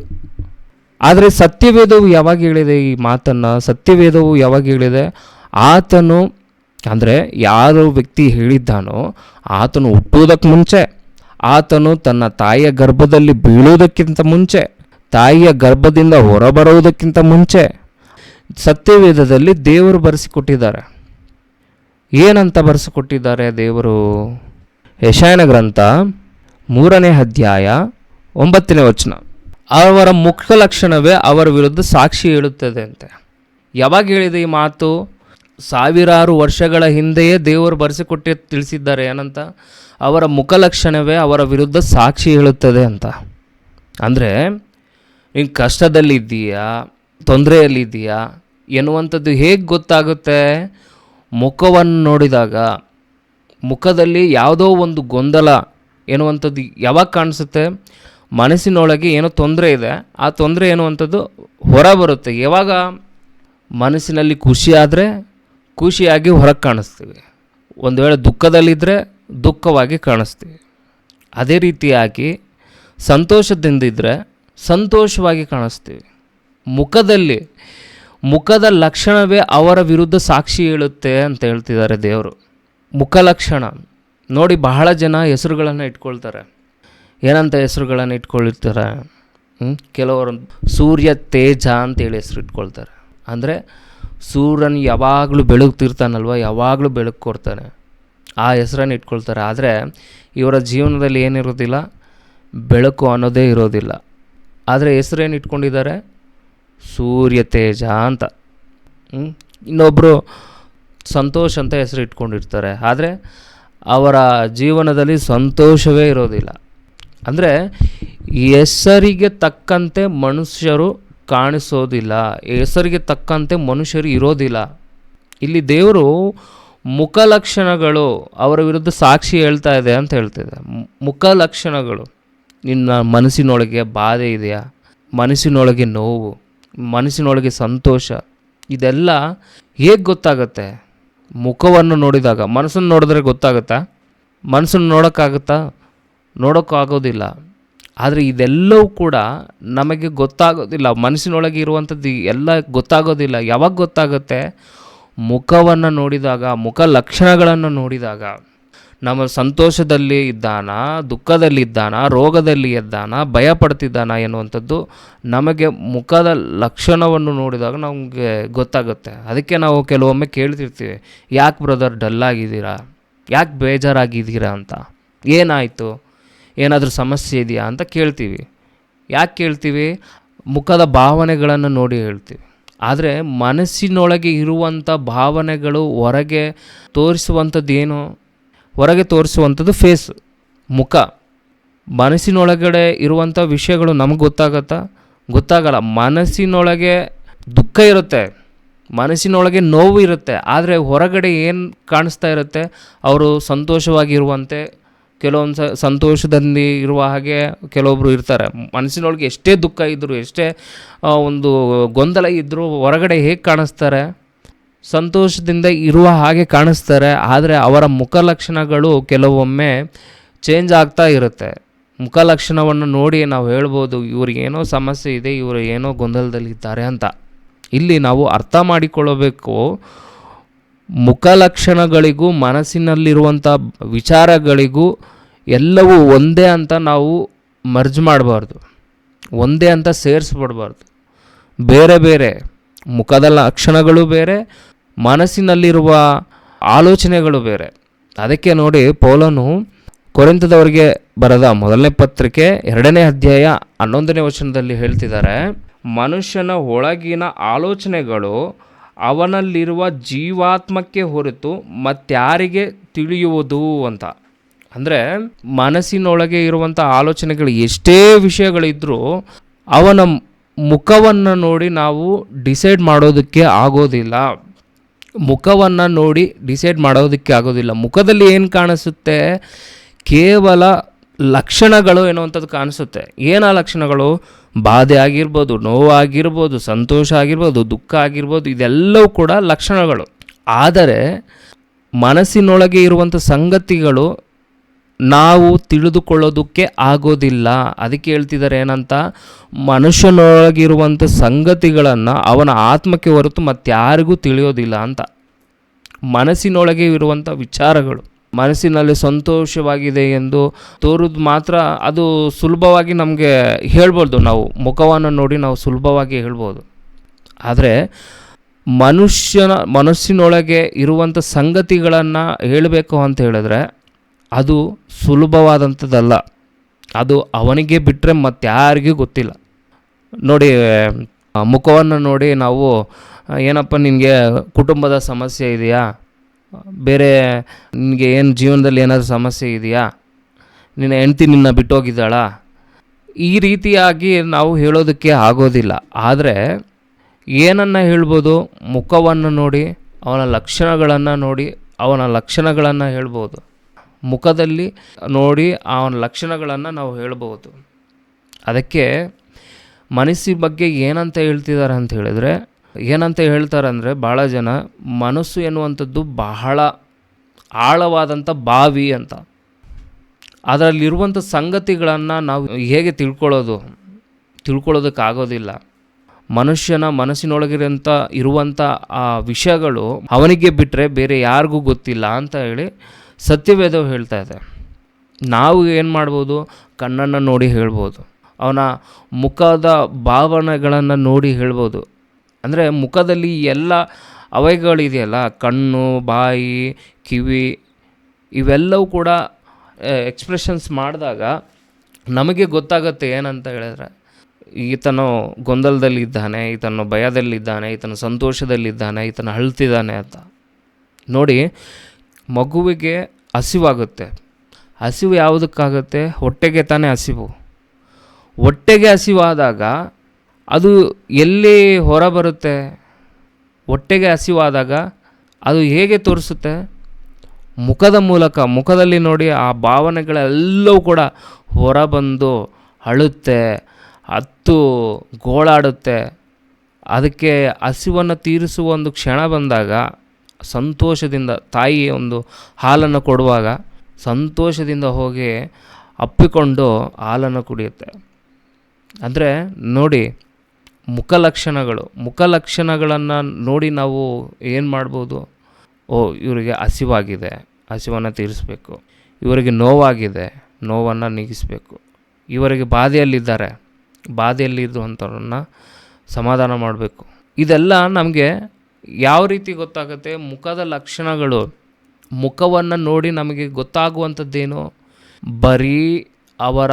ಆದರೆ ಸತ್ಯವೇದವು ಯಾವಾಗ ಹೇಳಿದೆ ಈ ಮಾತನ್ನು? ಸತ್ಯವೇದವು ಯಾವಾಗ ಹೇಳಿದೆ? ಆತನು ಅಂದರೆ ಯಾರು ವ್ಯಕ್ತಿ ಹೇಳಿದ್ದಾನೋ ಆತನು ಹುಟ್ಟುವುದಕ್ಕೆ ಮುಂಚೆ, ಆತನು ತನ್ನ ತಾಯಿಯ ಗರ್ಭದಲ್ಲಿ ಬೀಳುವುದಕ್ಕಿಂತ ಮುಂಚೆ, ತಾಯಿಯ ಗರ್ಭದಿಂದ ಹೊರಬರುವುದಕ್ಕಿಂತ ಮುಂಚೆ ಸತ್ಯವೇದದಲ್ಲಿ ದೇವರು ಬರೆಸಿಕೊಟ್ಟಿದ್ದಾರೆ. ಏನಂತ ಬರೆಸಿಕೊಟ್ಟಿದ್ದಾರೆ ದೇವರು? ಯೆಶಾಯನ ಗ್ರಂಥ 3ನೇ ಅಧ್ಯಾಯ 9ನೇ ವಚನ, ಅವರ ಮುಖ ಲಕ್ಷಣವೇ ಅವರ ವಿರುದ್ಧ ಸಾಕ್ಷಿ ಹೇಳುತ್ತದೆ ಅಂತೆ. ಯಾವಾಗ ಹೇಳಿದೆ ಈ ಮಾತು? ಸಾವಿರಾರು ವರ್ಷಗಳ ಹಿಂದೆಯೇ ದೇವರು ಬರೆಸಿಕೊಟ್ಟು ತಿಳಿಸಿದ್ದಾರೆ. ಏನಂತ? ಅವರ ಮುಖ ಲಕ್ಷಣವೇ ಅವರ ವಿರುದ್ಧ ಸಾಕ್ಷಿ ಹೇಳುತ್ತದೆ ಅಂತ. ಅಂದರೆ ನೀನು ಕಷ್ಟದಲ್ಲಿದ್ದೀಯಾ, ತೊಂದರೆಯಲ್ಲಿದ್ದೀಯಾ ಎನ್ನುವಂಥದ್ದು ಹೇಗೆ ಗೊತ್ತಾಗುತ್ತೆ? ಮುಖವನ್ನು ನೋಡಿದಾಗ ಮುಖದಲ್ಲಿ ಯಾವುದೋ ಒಂದು ಗೊಂದಲ ಎನ್ನುವಂಥದ್ದು ಯಾವಾಗ ಕಾಣಿಸುತ್ತೆ? ಮನಸ್ಸಿನೊಳಗೆ ಏನೋ ತೊಂದರೆ ಇದೆ, ಆ ತೊಂದರೆ ಎನ್ನುವಂಥದ್ದು ಹೊರ ಬರುತ್ತೆ. ಯಾವಾಗ? ಮನಸ್ಸಿನಲ್ಲಿ ಖುಷಿಯಾದರೆ ಖುಷಿಯಾಗಿ ಹೊರಗೆ ಕಾಣಿಸ್ತೀವಿ, ಒಂದು ವೇಳೆ ದುಃಖದಲ್ಲಿದ್ದರೆ ದುಃಖವಾಗಿ ಕಾಣಿಸ್ತೀವಿ. ಅದೇ ರೀತಿಯಾಗಿ ಸಂತೋಷದಿಂದಿದ್ದರೆ ಸಂತೋಷವಾಗಿ ಕಾಣಿಸ್ತೀವಿ. ಮುಖದ ಲಕ್ಷಣವೇ ಅವರ ವಿರುದ್ಧ ಸಾಕ್ಷಿ ಹೇಳುತ್ತೆ ಅಂತ ಹೇಳ್ತಿದ್ದಾರೆ ದೇವರು. ಮುಖ ಲಕ್ಷಣ ನೋಡಿ, ಬಹಳ ಜನ ಹೆಸರುಗಳನ್ನು ಇಟ್ಕೊಳ್ತಾರೆ. ಏನಂತ ಹೆಸರುಗಳನ್ನು ಇಟ್ಕೊಂಡಿರ್ತಾರೆ? ಕೆಲವರು ಸೂರ್ಯ ತೇಜ ಅಂತೇಳಿ ಹೆಸರು ಇಟ್ಕೊಳ್ತಾರೆ. ಅಂದರೆ ಸೂರ್ಯನ ಯಾವಾಗಲೂ ಬೆಳಗ್ತಿರ್ತಾನಲ್ವ, ಯಾವಾಗಲೂ ಬೆಳಕು ಕೊಡ್ತಾನೆ, ಆ ಹೆಸರನ್ನು ಇಟ್ಕೊಳ್ತಾರೆ. ಆದರೆ ಇವರ ಜೀವನದಲ್ಲಿ ಏನಿರೋದಿಲ್ಲ, ಬೆಳಕು ಅನ್ನೋದೇ ಇರೋದಿಲ್ಲ. ಆದರೆ ಹೆಸರೇನು ಇಟ್ಕೊಂಡಿದ್ದಾರೆ? ಸೂರ್ಯ ತೇಜ ಅಂತ. ಇನ್ನೊಬ್ಬರು ಸಂತೋಷ್ ಅಂತ ಹೆಸರು ಇಟ್ಕೊಂಡಿರ್ತಾರೆ. ಆದರೆ ಅವರ ಜೀವನದಲ್ಲಿ ಸಂತೋಷವೇ ಇರೋದಿಲ್ಲ. ಅಂದರೆ ಹೆಸರಿಗೆ ತಕ್ಕಂತೆ ಮನುಷ್ಯರು ಕಾಣಿಸೋದಿಲ್ಲ, ಹೆಸರಿಗೆ ತಕ್ಕಂತೆ ಮನುಷ್ಯರು ಇರೋದಿಲ್ಲ. ಇಲ್ಲಿ ದೇವರು ಮುಖ ಲಕ್ಷಣಗಳು ಅವರ ವಿರುದ್ಧ ಸಾಕ್ಷಿ ಹೇಳ್ತಾ ಇದೆ ಅಂತ ಹೇಳ್ತಿದೆ. ಮುಖ ಲಕ್ಷಣಗಳು, ನಿನ್ನ ಮನಸ್ಸಿನೊಳಗೆ ಬಾಧೆ ಇದೆಯಾ, ಮನಸ್ಸಿನೊಳಗೆ ನೋವು, ಮನಸ್ಸಿನೊಳಗೆ ಸಂತೋಷ, ಇದೆಲ್ಲ ಹೇಗೆ ಗೊತ್ತಾಗುತ್ತೆ? ಮುಖವನ್ನು ನೋಡಿದಾಗ. ಮನಸ್ಸನ್ನು ನೋಡಿದ್ರೆ ಗೊತ್ತಾಗುತ್ತಾ? ಮನಸ್ಸನ್ನು ನೋಡೋಕ್ಕಾಗುತ್ತಾ? ನೋಡೋಕ್ಕಾಗೋದಿಲ್ಲ. ಆದರೆ ಇದೆಲ್ಲವೂ ಕೂಡ ನಮಗೆ ಗೊತ್ತಾಗೋದಿಲ್ಲ. ಮನಸ್ಸಿನೊಳಗೆ ಇರುವಂಥದ್ದು ಎಲ್ಲ ಗೊತ್ತಾಗೋದಿಲ್ಲ. ಯಾವಾಗ ಗೊತ್ತಾಗುತ್ತೆ? ಮುಖವನ್ನು ನೋಡಿದಾಗ, ಮುಖ ಲಕ್ಷಣಗಳನ್ನು ನೋಡಿದಾಗ. ನಮ್ಮ ಸಂತೋಷದಲ್ಲಿ ಇದ್ದಾನ, ದುಃಖದಲ್ಲಿ ಇದ್ದಾನ, ರೋಗದಲ್ಲಿ ಇದ್ದಾನ, ಭಯ ಪಡ್ತಿದ್ದಾನ ಎನ್ನುವಂಥದ್ದು ನಮಗೆ ಮುಖದ ಲಕ್ಷಣವನ್ನು ನೋಡಿದಾಗ ನಮಗೆ ಗೊತ್ತಾಗುತ್ತೆ. ಅದಕ್ಕೆ ನಾವು ಕೆಲವೊಮ್ಮೆ ಕೇಳ್ತಿರ್ತೀವಿ, ಯಾಕೆ ಬ್ರದರ್ ಡಲ್ಲಾಗಿದ್ದೀರಾ, ಯಾಕೆ ಬೇಜಾರಾಗಿದ್ದೀರಾ ಅಂತ. ಏನಾಯಿತು, ಏನಾದರೂ ಸಮಸ್ಯೆ ಇದೆಯಾ ಅಂತ ಕೇಳ್ತೀವಿ. ಯಾಕೆ ಕೇಳ್ತೀವಿ? ಮುಖದ ಭಾವನೆಗಳನ್ನು ನೋಡಿ ಹೇಳ್ತೀವಿ. ಆದರೆ ಮನಸ್ಸಿನೊಳಗೆ ಇರುವಂಥ ಭಾವನೆಗಳು ಹೊರಗೆ ತೋರಿಸುವಂಥದ್ದು ಏನು? ಹೊರಗೆ ತೋರಿಸುವಂಥದ್ದು ಫೇಸ್, ಮುಖ. ಮನಸ್ಸಿನೊಳಗಡೆ ಇರುವಂಥ ವಿಷಯಗಳು ನಮಗೆ ಗೊತ್ತಾಗತ್ತಾ? ಗೊತ್ತಾಗಲ್ಲ. ಮನಸ್ಸಿನೊಳಗೆ ದುಃಖ ಇರುತ್ತೆ, ಮನಸ್ಸಿನೊಳಗೆ ನೋವು ಇರುತ್ತೆ. ಆದರೆ ಹೊರಗಡೆ ಏನು ಕಾಣಿಸ್ತಾ ಇರುತ್ತೆ? ಅವರು ಸಂತೋಷವಾಗಿರುವಂತೆ, ಕೆಲವೊಂದು ಸಂತೋಷದಲ್ಲಿ ಇರುವ ಹಾಗೆ ಕೆಲವೊಬ್ಬರು ಇರ್ತಾರೆ. ಮನಸ್ಸಿನೊಳಗೆ ಎಷ್ಟೇ ದುಃಖ ಇದ್ದರೂ, ಎಷ್ಟೇ ಒಂದು ಗೊಂದಲ ಇದ್ದರೂ ಹೊರಗಡೆ ಹೇಗೆ ಕಾಣಿಸ್ತಾರೆ? ಸಂತೋಷದಿಂದ ಇರುವ ಹಾಗೆ ಕಾಣಿಸ್ತಾರೆ. ಆದರೆ ಅವರ ಮುಖ ಲಕ್ಷಣಗಳು ಕೆಲವೊಮ್ಮೆ ಚೇಂಜ್ ಆಗ್ತಾ ಇರುತ್ತೆ. ಮುಖ ಲಕ್ಷಣವನ್ನು ನೋಡಿ ನಾವು ಹೇಳ್ಬೋದು, ಇವ್ರಿಗೇನೋ ಸಮಸ್ಯೆ ಇದೆ, ಇವರು ಏನೋ ಗೊಂದಲದಲ್ಲಿದ್ದಾರೆ ಅಂತ. ಇಲ್ಲಿ ನಾವು ಅರ್ಥ ಮಾಡಿಕೊಳ್ಳಬೇಕು, ಮುಖ ಲಕ್ಷಣಗಳಿಗೂ ಮನಸ್ಸಿನಲ್ಲಿರುವಂಥ ವಿಚಾರಗಳಿಗೂ ಎಲ್ಲವೂ ಒಂದೇ ಅಂತ ನಾವು ಮರ್ಜ್ ಮಾಡಬಾರ್ದು, ಒಂದೇ ಅಂತ ಸೇರಿಸ್ಬಿಡ್ಬಾರ್ದು. ಬೇರೆ ಬೇರೆ ಮುಖದ ಲಕ್ಷಣಗಳು ಬೇರೆ, ಮನಸ್ಸಿನಲ್ಲಿರುವ ಆಲೋಚನೆಗಳು ಬೇರೆ. ಅದಕ್ಕೆ ನೋಡಿ ಪೌಲನು ಕೊರಿಂಥದವರಿಗೆ ಬರೆದ 1ನೇ ಪತ್ರಿಕೆ 2ನೇ ಅಧ್ಯಾಯ 11ನೇ ವಚನದಲ್ಲಿ ಹೇಳ್ತಿದ್ದಾರೆ, ಮನುಷ್ಯನ ಒಳಗಿನ ಆಲೋಚನೆಗಳು ಅವನಲ್ಲಿರುವ ಜೀವಾತ್ಮಕ್ಕೆ ಹೊರತು ಮತ್ತಾರಿಗೆ ತಿಳಿಯುವುದು ಅಂತ. ಅಂದರೆ ಮನಸ್ಸಿನೊಳಗೆ ಇರುವಂಥ ಆಲೋಚನೆಗಳು ಎಷ್ಟೇ ವಿಷಯಗಳಿದ್ರೂ ಅವನ ಮುಖವನ್ನು ನೋಡಿ ನಾವು ಡಿಸೈಡ್ ಮಾಡೋದಕ್ಕೆ ಆಗೋದಿಲ್ಲ. ಮುಖವನ್ನು ನೋಡಿ ಡಿಸೈಡ್ ಮಾಡೋದಕ್ಕೆ ಆಗೋದಿಲ್ಲ. ಮುಖದಲ್ಲಿ ಏನು ಕಾಣಿಸುತ್ತೆ, ಕೇವಲ ಲಕ್ಷಣಗಳು ಎನ್ನುವಂಥದ್ದು ಕಾಣಿಸುತ್ತೆ. ಏನು ಆ ಲಕ್ಷಣಗಳು? ಬಾಧೆ ಆಗಿರ್ಬೋದು, ನೋವು ಆಗಿರ್ಬೋದು, ಸಂತೋಷ ಆಗಿರ್ಬೋದು, ದುಃಖ ಆಗಿರ್ಬೋದು, ಇದೆಲ್ಲವೂ ಕೂಡ ಲಕ್ಷಣಗಳು. ಆದರೆ ಮನಸ್ಸಿನೊಳಗೆ ಇರುವಂಥ ಸಂಗತಿಗಳು ನಾವು ತಿಳಿದುಕೊಳ್ಳೋದಕ್ಕೆ ಆಗೋದಿಲ್ಲ. ಅದಕ್ಕೆ ಹೇಳ್ತಿದ್ದಾರೆ ಏನಂತ, ಮನುಷ್ಯನೊಳಗಿರುವಂಥ ಸಂಗತಿಗಳನ್ನು ಅವನ ಆತ್ಮಕ್ಕೆ ಹೊರತು ಮತ್ತಾರಿಗೂ ತಿಳಿಯೋದಿಲ್ಲ ಅಂತ. ಮನಸ್ಸಿನೊಳಗೆ ಇರುವಂಥ ವಿಚಾರಗಳು, ಮನಸ್ಸಿನಲ್ಲಿ ಸಂತೋಷವಾಗಿದೆ ಎಂದು ತೋರೋದು ಮಾತ್ರ ಅದು ಸುಲಭವಾಗಿ ನಮಗೆ ಹೇಳ್ಬೋದು. ನಾವು ಮುಖವನ್ನು ನೋಡಿ ನಾವು ಸುಲಭವಾಗಿ ಹೇಳ್ಬೋದು. ಆದರೆ ಮನಸ್ಸಿನೊಳಗೆ ಇರುವಂಥ ಸಂಗತಿಗಳನ್ನು ಹೇಳಬೇಕು ಅಂತ ಹೇಳಿದ್ರೆ ಅದು ಸುಲಭವಾದಂಥದ್ದಲ್ಲ. ಅದು ಅವನಿಗೆ ಬಿಟ್ಟರೆ ಮತ್ತಾರಿಗೂ ಗೊತ್ತಿಲ್ಲ. ನೋಡಿ, ಮುಖವನ್ನು ನೋಡಿ ನಾವು ಏನಪ್ಪ ನಿನಗೆ ಕುಟುಂಬದ ಸಮಸ್ಯೆ ಇದೆಯಾ, ಬೇರೆ ನಿನಗೆ ಏನು ಜೀವನದಲ್ಲಿ ಏನಾದರೂ ಸಮಸ್ಯೆ ಇದೆಯಾ, ನಿನ್ನ ಹೆಂಡ್ತಿ ನಿನ್ನ ಬಿಟ್ಟೋಗಿದ್ದಾಳಾ, ಈ ರೀತಿಯಾಗಿ ನಾವು ಹೇಳೋದಕ್ಕೆ ಆಗೋದಿಲ್ಲ. ಆದರೆ ಏನನ್ನು ಹೇಳ್ಬೋದು, ಮುಖವನ್ನು ನೋಡಿ, ಅವನ ಲಕ್ಷಣಗಳನ್ನು ನೋಡಿ ಅವನ ಲಕ್ಷಣಗಳನ್ನು ಹೇಳ್ಬೋದು. ಮುಖದಲ್ಲಿ ನೋಡಿ ಅವನ ಲಕ್ಷಣಗಳನ್ನು ನಾವು ಹೇಳ್ಬೋದು. ಅದಕ್ಕೆ ಮನಸ್ಸಿನ ಬಗ್ಗೆ ಏನಂತ ಹೇಳ್ತಿದ್ದಾರೆ ಅಂತ ಹೇಳಿದ್ರೆ, ಏನಂತ ಹೇಳ್ತಾರೆ ಅಂದರೆ, ಭಾಳ ಜನ ಮನಸ್ಸು ಎನ್ನುವಂಥದ್ದು ಬಹಳ ಆಳವಾದಂಥ ಬಾವಿ ಅಂತ. ಅದರಲ್ಲಿರುವಂಥ ಸಂಗತಿಗಳನ್ನು ನಾವು ಹೇಗೆ ತಿಳ್ಕೊಳ್ಳೋದಕ್ಕಾಗೋದಿಲ್ಲ. ಮನಸ್ಸಿನೊಳಗಿರೋಂಥ ಇರುವಂಥ ಆ ವಿಷಯಗಳು ಅವನಿಗೆ ಬಿಟ್ಟರೆ ಬೇರೆ ಯಾರಿಗೂ ಗೊತ್ತಿಲ್ಲ ಅಂತ ಹೇಳಿ ಸತ್ಯವೇದ ಹೇಳ್ತಾ ಇದೆ. ನಾವು ಏನು ಮಾಡ್ಬೋದು, ಕಣ್ಣನ್ನು ನೋಡಿ ಹೇಳ್ಬೋದು, ಅವನ ಮುಖದ ಭಾವನೆಗಳನ್ನು ನೋಡಿ ಹೇಳ್ಬೋದು. ಅಂದರೆ ಮುಖದಲ್ಲಿ ಎಲ್ಲ ಅವಯವಗಳಿದೆಯಲ್ಲ, ಕಣ್ಣು, ಬಾಯಿ, ಕಿವಿ, ಇವೆಲ್ಲವೂ ಕೂಡ ಎಕ್ಸ್ಪ್ರೆಷನ್ಸ್ ಮಾಡಿದಾಗ ನಮಗೆ ಗೊತ್ತಾಗುತ್ತೆ ಏನಂತ ಹೇಳಿದ್ರೆ, ಈತನು ಗೊಂದಲದಲ್ಲಿದ್ದಾನೆ, ಈತನು ಭಯದಲ್ಲಿದ್ದಾನೆ, ಈತನು ಸಂತೋಷದಲ್ಲಿದ್ದಾನೆ, ಈತನು ಅಳ್ತಿದ್ದಾನೆ ಅಂತ. ನೋಡಿ, ಮಗುವಿಗೆ ಹಸಿವಾಗುತ್ತೆ. ಹಸಿವು ಯಾವುದಕ್ಕಾಗುತ್ತೆ? ಹೊಟ್ಟೆಗೆ ತಾನೇ ಹಸಿವು. ಹೊಟ್ಟೆಗೆ ಹಸಿವಾದಾಗ ಅದು ಎಲ್ಲಿ ಹೊರ ಬರುತ್ತೆ? ಹೊಟ್ಟೆಗೆ ಹಸಿವಾದಾಗ ಅದು ಹೇಗೆ ತೋರಿಸುತ್ತೆ? ಮುಖದ ಮೂಲಕ. ಮುಖದಲ್ಲಿ ನೋಡಿ ಆ ಭಾವನೆಗಳೆಲ್ಲವೂ ಕೂಡ ಹೊರಬಂದು ಅಳುತ್ತೆ, ಹತ್ತು ಗೋಳಾಡುತ್ತೆ. ಅದಕ್ಕೆ ಹಸಿವನ್ನು ತೀರಿಸುವ ಒಂದು ಕ್ಷಣ ಬಂದಾಗ ಸಂತೋಷದಿಂದ, ತಾಯಿ ಒಂದು ಹಾಲನ್ನು ಕೊಡುವಾಗ ಸಂತೋಷದಿಂದ ಹೋಗಿ ಅಪ್ಪಿಕೊಂಡು ಹಾಲನ್ನು ಕುಡಿಯುತ್ತೆ. ಅಂದರೆ ನೋಡಿ, ಮುಖಲಕ್ಷಣಗಳನ್ನು ನೋಡಿ ನಾವು ಏನು ಮಾಡ್ಬೋದು? ಇವರಿಗೆ ಹಸಿವಾಗಿದೆ, ಹಸಿವನ್ನು ತೀರಿಸಬೇಕು. ಇವರಿಗೆ ನೋವಾಗಿದೆ, ನೋವನ್ನು ನೀಗಿಸಬೇಕು. ಇವರಿಗೆ ಬಾಧೆಯಲ್ಲಿರುವಂಥವ್ರನ್ನ ಸಮಾಧಾನ ಮಾಡಬೇಕು. ಇದೆಲ್ಲ ನಮಗೆ ಯಾವ ರೀತಿ ಗೊತ್ತಾಗುತ್ತೆ? ಮುಖದ ಲಕ್ಷಣಗಳು. ಮುಖವನ್ನು ನೋಡಿ ನಮಗೆ ಗೊತ್ತಾಗುವಂಥದ್ದೇನು? ಬರೀ ಅವರ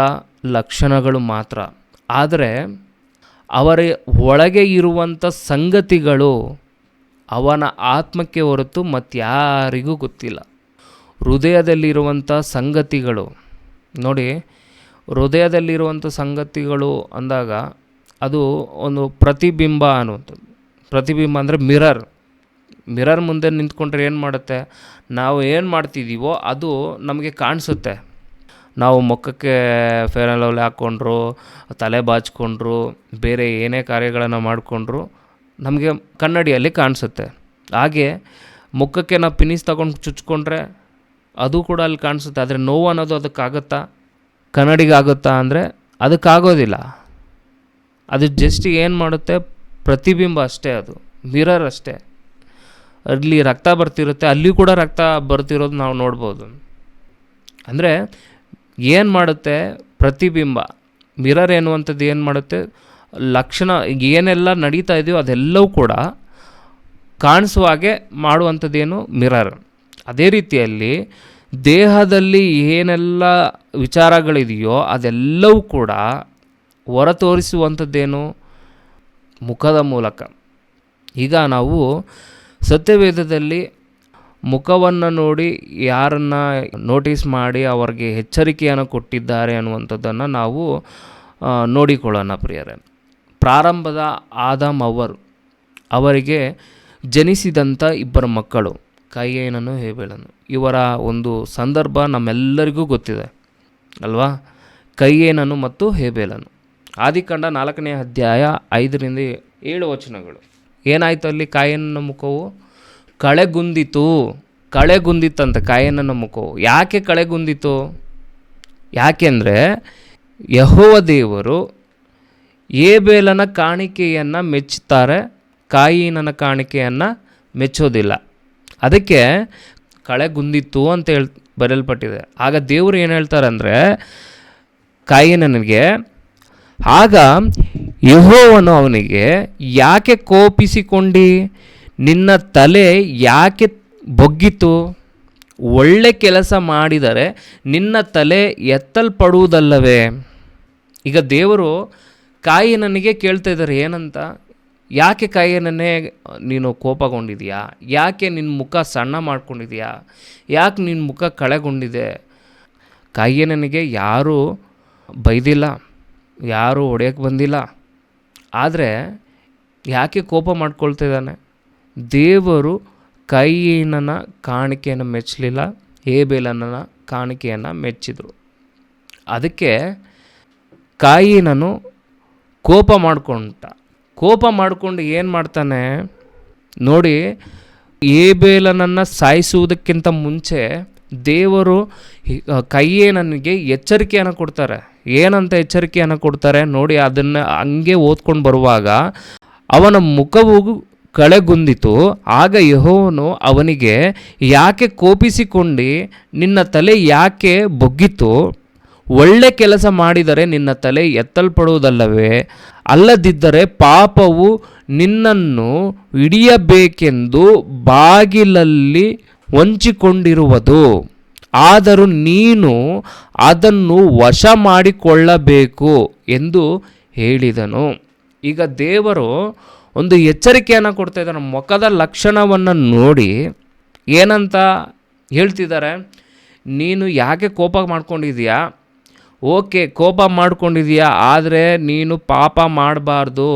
ಲಕ್ಷಣಗಳು ಮಾತ್ರ. ಆದರೆ ಅವರ ಒಳಗೆ ಇರುವಂಥ ಸಂಗತಿಗಳು ಅವನ ಆತ್ಮಕ್ಕೆ ಹೊರತು ಮತ್ತಾರಿಗೂ ಗೊತ್ತಿಲ್ಲ. ಹೃದಯದಲ್ಲಿರುವಂಥ ಸಂಗತಿಗಳು ನೋಡಿ, ಹೃದಯದಲ್ಲಿರುವಂಥ ಸಂಗತಿಗಳು ಅಂದಾಗ ಅದು ಒಂದು ಪ್ರತಿಬಿಂಬ ಅನ್ನುವಂಥದ್ದು. ಪ್ರತಿಬಿಂಬ ಅಂದರೆ ಮಿರರ್ ಮುಂದೆ ನಿಂತ್ಕೊಂಡ್ರೆ ಏನು ಮಾಡುತ್ತೆ? ನಾವು ಏನು ಮಾಡ್ತಿದ್ದೀವೋ ಅದು ನಮಗೆ ಕಾಣಿಸುತ್ತೆ. ನಾವು ಮುಖಕ್ಕೆ ಫೇರ್ ಆ್ಯಂಡ್ ಲವ್ಲಿ ಹಾಕ್ಕೊಂಡ್ರು, ತಲೆ ಬಾಚ್ಕೊಂಡ್ರು, ಬೇರೆ ಏನೇ ಕಾರ್ಯಗಳನ್ನು ಮಾಡಿಕೊಂಡ್ರು ನಮಗೆ ಕನ್ನಡಿಯಲ್ಲಿ ಕಾಣಿಸುತ್ತೆ. ಹಾಗೆ ಮುಖಕ್ಕೆ ನಾವು ಪಿನೀಸ್ ತಗೊಂಡು ಚುಚ್ಕೊಂಡ್ರೆ ಅದು ಕೂಡ ಅಲ್ಲಿ ಕಾಣಿಸುತ್ತೆ. ಆದರೆ ನೋವು ಅನ್ನೋದು ಅದಕ್ಕಾಗುತ್ತಾ? ಕನ್ನಡಿಗಾಗುತ್ತಾ ಅಂದರೆ ಅದಕ್ಕಾಗೋದಿಲ್ಲ. ಅದು ಜಸ್ಟ್ ಏನು ಮಾಡುತ್ತೆ? ಪ್ರತಿಬಿಂಬ ಅಷ್ಟೇ, ಅದು ಮಿರರ್ ಅಷ್ಟೇ. ಅಲ್ಲಿ ರಕ್ತ ಬರ್ತಿರುತ್ತೆ, ಅಲ್ಲಿ ಕೂಡ ರಕ್ತ ಬರ್ತಿರೋದು ನಾವು ನೋಡ್ಬೋದು. ಅಂದರೆ ಏನು ಮಾಡುತ್ತೆ? ಪ್ರತಿಬಿಂಬ. ಮಿರರ್ ಎನ್ನುವಂಥದ್ದು ಏನು ಮಾಡುತ್ತೆ? ಲಕ್ಷಣ ಏನೆಲ್ಲ ನಡೀತಾ ಇದೆಯೋ ಅದೆಲ್ಲವೂ ಕೂಡ ಕಾಣಿಸುವ ಹಾಗೆ ಮಾಡುವಂಥದ್ದೇನು? ಮಿರರ್. ಅದೇ ರೀತಿಯಲ್ಲಿ ದೇಹದಲ್ಲಿ ಏನೆಲ್ಲ ವಿಚಾರಗಳಿದೆಯೋ ಅದೆಲ್ಲವೂ ಕೂಡ ಹೊರ ತೋರಿಸುವಂಥದ್ದೇನು? ಮುಖದ ಮೂಲಕ. ಈಗ ನಾವು ಸತ್ಯವೇದದಲ್ಲಿ ಮುಖವನ್ನು ನೋಡಿ ಯಾರನ್ನು ನೋಟಿಸ್ ಮಾಡಿ ಅವರಿಗೆ ಎಚ್ಚರಿಕೆಯನ್ನು ಕೊಟ್ಟಿದ್ದಾರೆ ಅನ್ನುವಂಥದ್ದನ್ನು ನಾವು ನೋಡಿಕೊಳ್ಳೋಣ ಪ್ರಿಯರೇ. ಪ್ರಾರಂಭದ ಆದಾಮ್ ಅವರಿಗೆ ಜನಿಸಿದಂಥ ಇಬ್ಬರು ಮಕ್ಕಳು ಕೈಯೇನನು ಹೇಬೇಲನು. ಇವರ ಒಂದು ಸಂದರ್ಭ ನಮ್ಮೆಲ್ಲರಿಗೂ ಗೊತ್ತಿದೆ ಅಲ್ವಾ? ಕೈಯೇನನು ಮತ್ತು ಹೇಬೇಲನು. ಆದಿಕಾಂಡ 4ನೇ ಅಧ್ಯಾಯ 5-7 ವಚನಗಳು. ಏನಾಯಿತು ಅಲ್ಲಿ? ಕಾಯೇನನ ಮುಖವು ಕಳೆಗುಂದಿತ್ತಂತೆ. ಕಾಯೇನನ ಮುಖವು ಯಾಕೆ ಕಳೆಗುಂದಿತು? ಯಾಕೆಂದರೆ ಯೆಹೋವ ದೇವರು ಹೇಬೇಲನ ಕಾಣಿಕೆಯನ್ನು ಮೆಚ್ಚುತ್ತಾರೆ, ಕಾಯಿನನ ಕಾಣಿಕೆಯನ್ನು ಮೆಚ್ಚೋದಿಲ್ಲ. ಅದಕ್ಕೆ ಕಳೆಗುಂದಿತ್ತು ಅಂತ ಬರೆಯಲ್ಪಟ್ಟಿದೆ. ಆಗ ದೇವರು ಏನು ಹೇಳ್ತಾರೆ ಅಂದರೆ ಕಾಯಿನನಿಗೆ, ಆಗ ಯೆಹೋವನು ಅವನಿಗೆ, ಯಾಕೆ ಕೋಪಿಸಿಕೊಂಡಿ? ನಿನ್ನ ತಲೆ ಯಾಕೆ ಬೊಗ್ಗಿತು? ಒಳ್ಳೆ ಕೆಲಸ ಮಾಡಿದರೆ ನಿನ್ನ ತಲೆ ಎತ್ತಲ್ಪಡುವುದಲ್ಲವೇ? ಈಗ ದೇವರು ಕಾಯಿನನಿಗೆ ಕೇಳ್ತಾ ಇದ್ದಾರೆ ಏನಂತ? ಯಾಕೆ ಕಾಯಿನನ್ನೇ ನೀನು ಕೋಪಗೊಂಡಿದೆಯಾ? ಯಾಕೆ ನಿನ್ನ ಮುಖ ಸಣ್ಣ ಮಾಡ್ಕೊಂಡಿದೆಯಾ? ಯಾಕೆ ನಿನ್ನ ಮುಖ ಕಳೆಗೊಂಡಿದೆ? ಕಾಯಿನನಿಗೆ ಯಾರೂ ಬೈದಿಲ್ಲ, ಯಾರೂ ಹೊಡೆಯೋಕ್ಕೆ ಬಂದಿಲ್ಲ. ಆದರೆ ಯಾಕೆ ಕೋಪ ಮಾಡ್ಕೊಳ್ತಾ ಇದ್ದಾನೆ? ದೇವರು ಕೈಯಿನನ ಕಾಣಿಕೆಯನ್ನು ಮೆಚ್ಚಲಿಲ್ಲ, ಹೇಬೇಲನ ಕಾಣಿಕೆಯನ್ನು ಮೆಚ್ಚಿದರು. ಅದಕ್ಕೆ ಕಾಯಿನನು ಕೋಪ ಮಾಡಿಕೊಂಡು ಏನು ಮಾಡ್ತಾನೆ ನೋಡಿ, ಹೇಬೇಲನನ್ನು ಸಾಯಿಸುವುದಕ್ಕಿಂತ ಮುಂಚೆ ದೇವರು ಕೈಯೇನನಿಗೆ ಎಚ್ಚರಿಕೆಯನ್ನು ಕೊಡ್ತಾರೆ. ಏನಂತ ಎಚ್ಚರಿಕೆಯನ್ನು ಕೊಡ್ತಾರೆ ನೋಡಿ, ಅದನ್ನು ಹಂಗೆ ಓದ್ಕೊಂಡು ಬರುವಾಗ ಅವನ ಮುಖವು ಕಳೆಗುಂದಿತು. ಆಗ ಯೆಹೋವನು ಅವನಿಗೆ, ಯಾಕೆ ಕೋಪಿಸಿಕೊಂಡು? ನಿನ್ನ ತಲೆ ಯಾಕೆ ಬೊಗ್ಗಿತು? ಒಳ್ಳೆ ಕೆಲಸ ಮಾಡಿದರೆ ನಿನ್ನ ತಲೆ ಎತ್ತಲ್ಪಡುವುದಲ್ಲವೇ? ಅಲ್ಲದಿದ್ದರೆ ಪಾಪವು ನಿನ್ನನ್ನು ಹಿಡಿಯಬೇಕೆಂದು ಬಾಗಿಲಲ್ಲಿ ಹೊಂಚಿಕೊಂಡಿರುವುದು. ಆದರೂ ನೀನು ಅದನ್ನು ವಶ ಮಾಡಿಕೊಳ್ಳಬೇಕು ಎಂದು ಹೇಳಿದನು. ಈಗ ದೇವರು ಒಂದು ಎಚ್ಚರಿಕೆಯನ್ನು ಕೊಡ್ತಾ ಇದ್ದಾರೆ. ಮುಖದ ಲಕ್ಷಣವನ್ನು ನೋಡಿ ಏನಂತ ಹೇಳ್ತಿದ್ದಾರೆ? ನೀನು ಯಾಕೆ ಕೋಪ ಮಾಡ್ಕೊಂಡಿದೀಯಾ? ಓಕೆ, ಕೋಪ ಮಾಡ್ಕೊಂಡಿದೀಯಾ, ಆದರೆ ನೀನು ಪಾಪ ಮಾಡಬಾರ್ದು.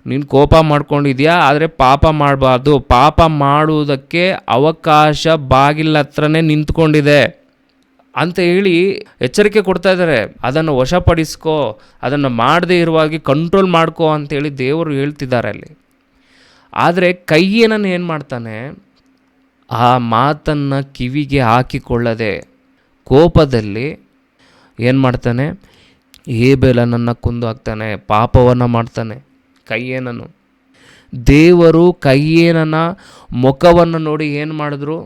ನೀನು ಕೋಪ ಮಾಡ್ಕೊಂಡಿದೀಯಾ, ಆದರೆ ಪಾಪ ಮಾಡಬಾರ್ದು. ಪಾಪ ಮಾಡುವುದಕ್ಕೆ ಅವಕಾಶ ಬಾಗಿಲ ಹತ್ರನೇ ನಿಂತ್ಕೊಂಡಿದೆ ಅಂತ ಹೇಳಿ ಎಚ್ಚರಿಕೆ ಕೊಡ್ತಾ ಇದ್ದಾರೆ. ಅದನ್ನು ವಶಪಡಿಸ್ಕೋ, ಅದನ್ನು ಮಾಡದೇ ಇರುವಾಗಿ ಕಂಟ್ರೋಲ್ ಮಾಡ್ಕೋ ಅಂತೇಳಿ ದೇವರು ಹೇಳ್ತಿದ್ದಾರೆ ಅಲ್ಲಿ. ಆದರೆ ಕೈಯೇನನ್ನು ಏನು ಮಾಡ್ತಾನೆ? ಆ ಮಾತನ್ನು ಕಿವಿಗೆ ಹಾಕಿಕೊಳ್ಳದೆ ಕೋಪದಲ್ಲಿ ಏನು ಮಾಡ್ತಾನೆ? ಹೇಬೇಲನನ್ನು ಕೊಂದು ಹಾಕ್ತಾನೆ, ಪಾಪವನ್ನು ಮಾಡ್ತಾನೆ ಕೈಯೇನನು. ದೇವರು ಕೈಯೇನನ ಮುಖವನ್ನು ನೋಡಿ ಏನು ಮಾಡಿದ್ರು?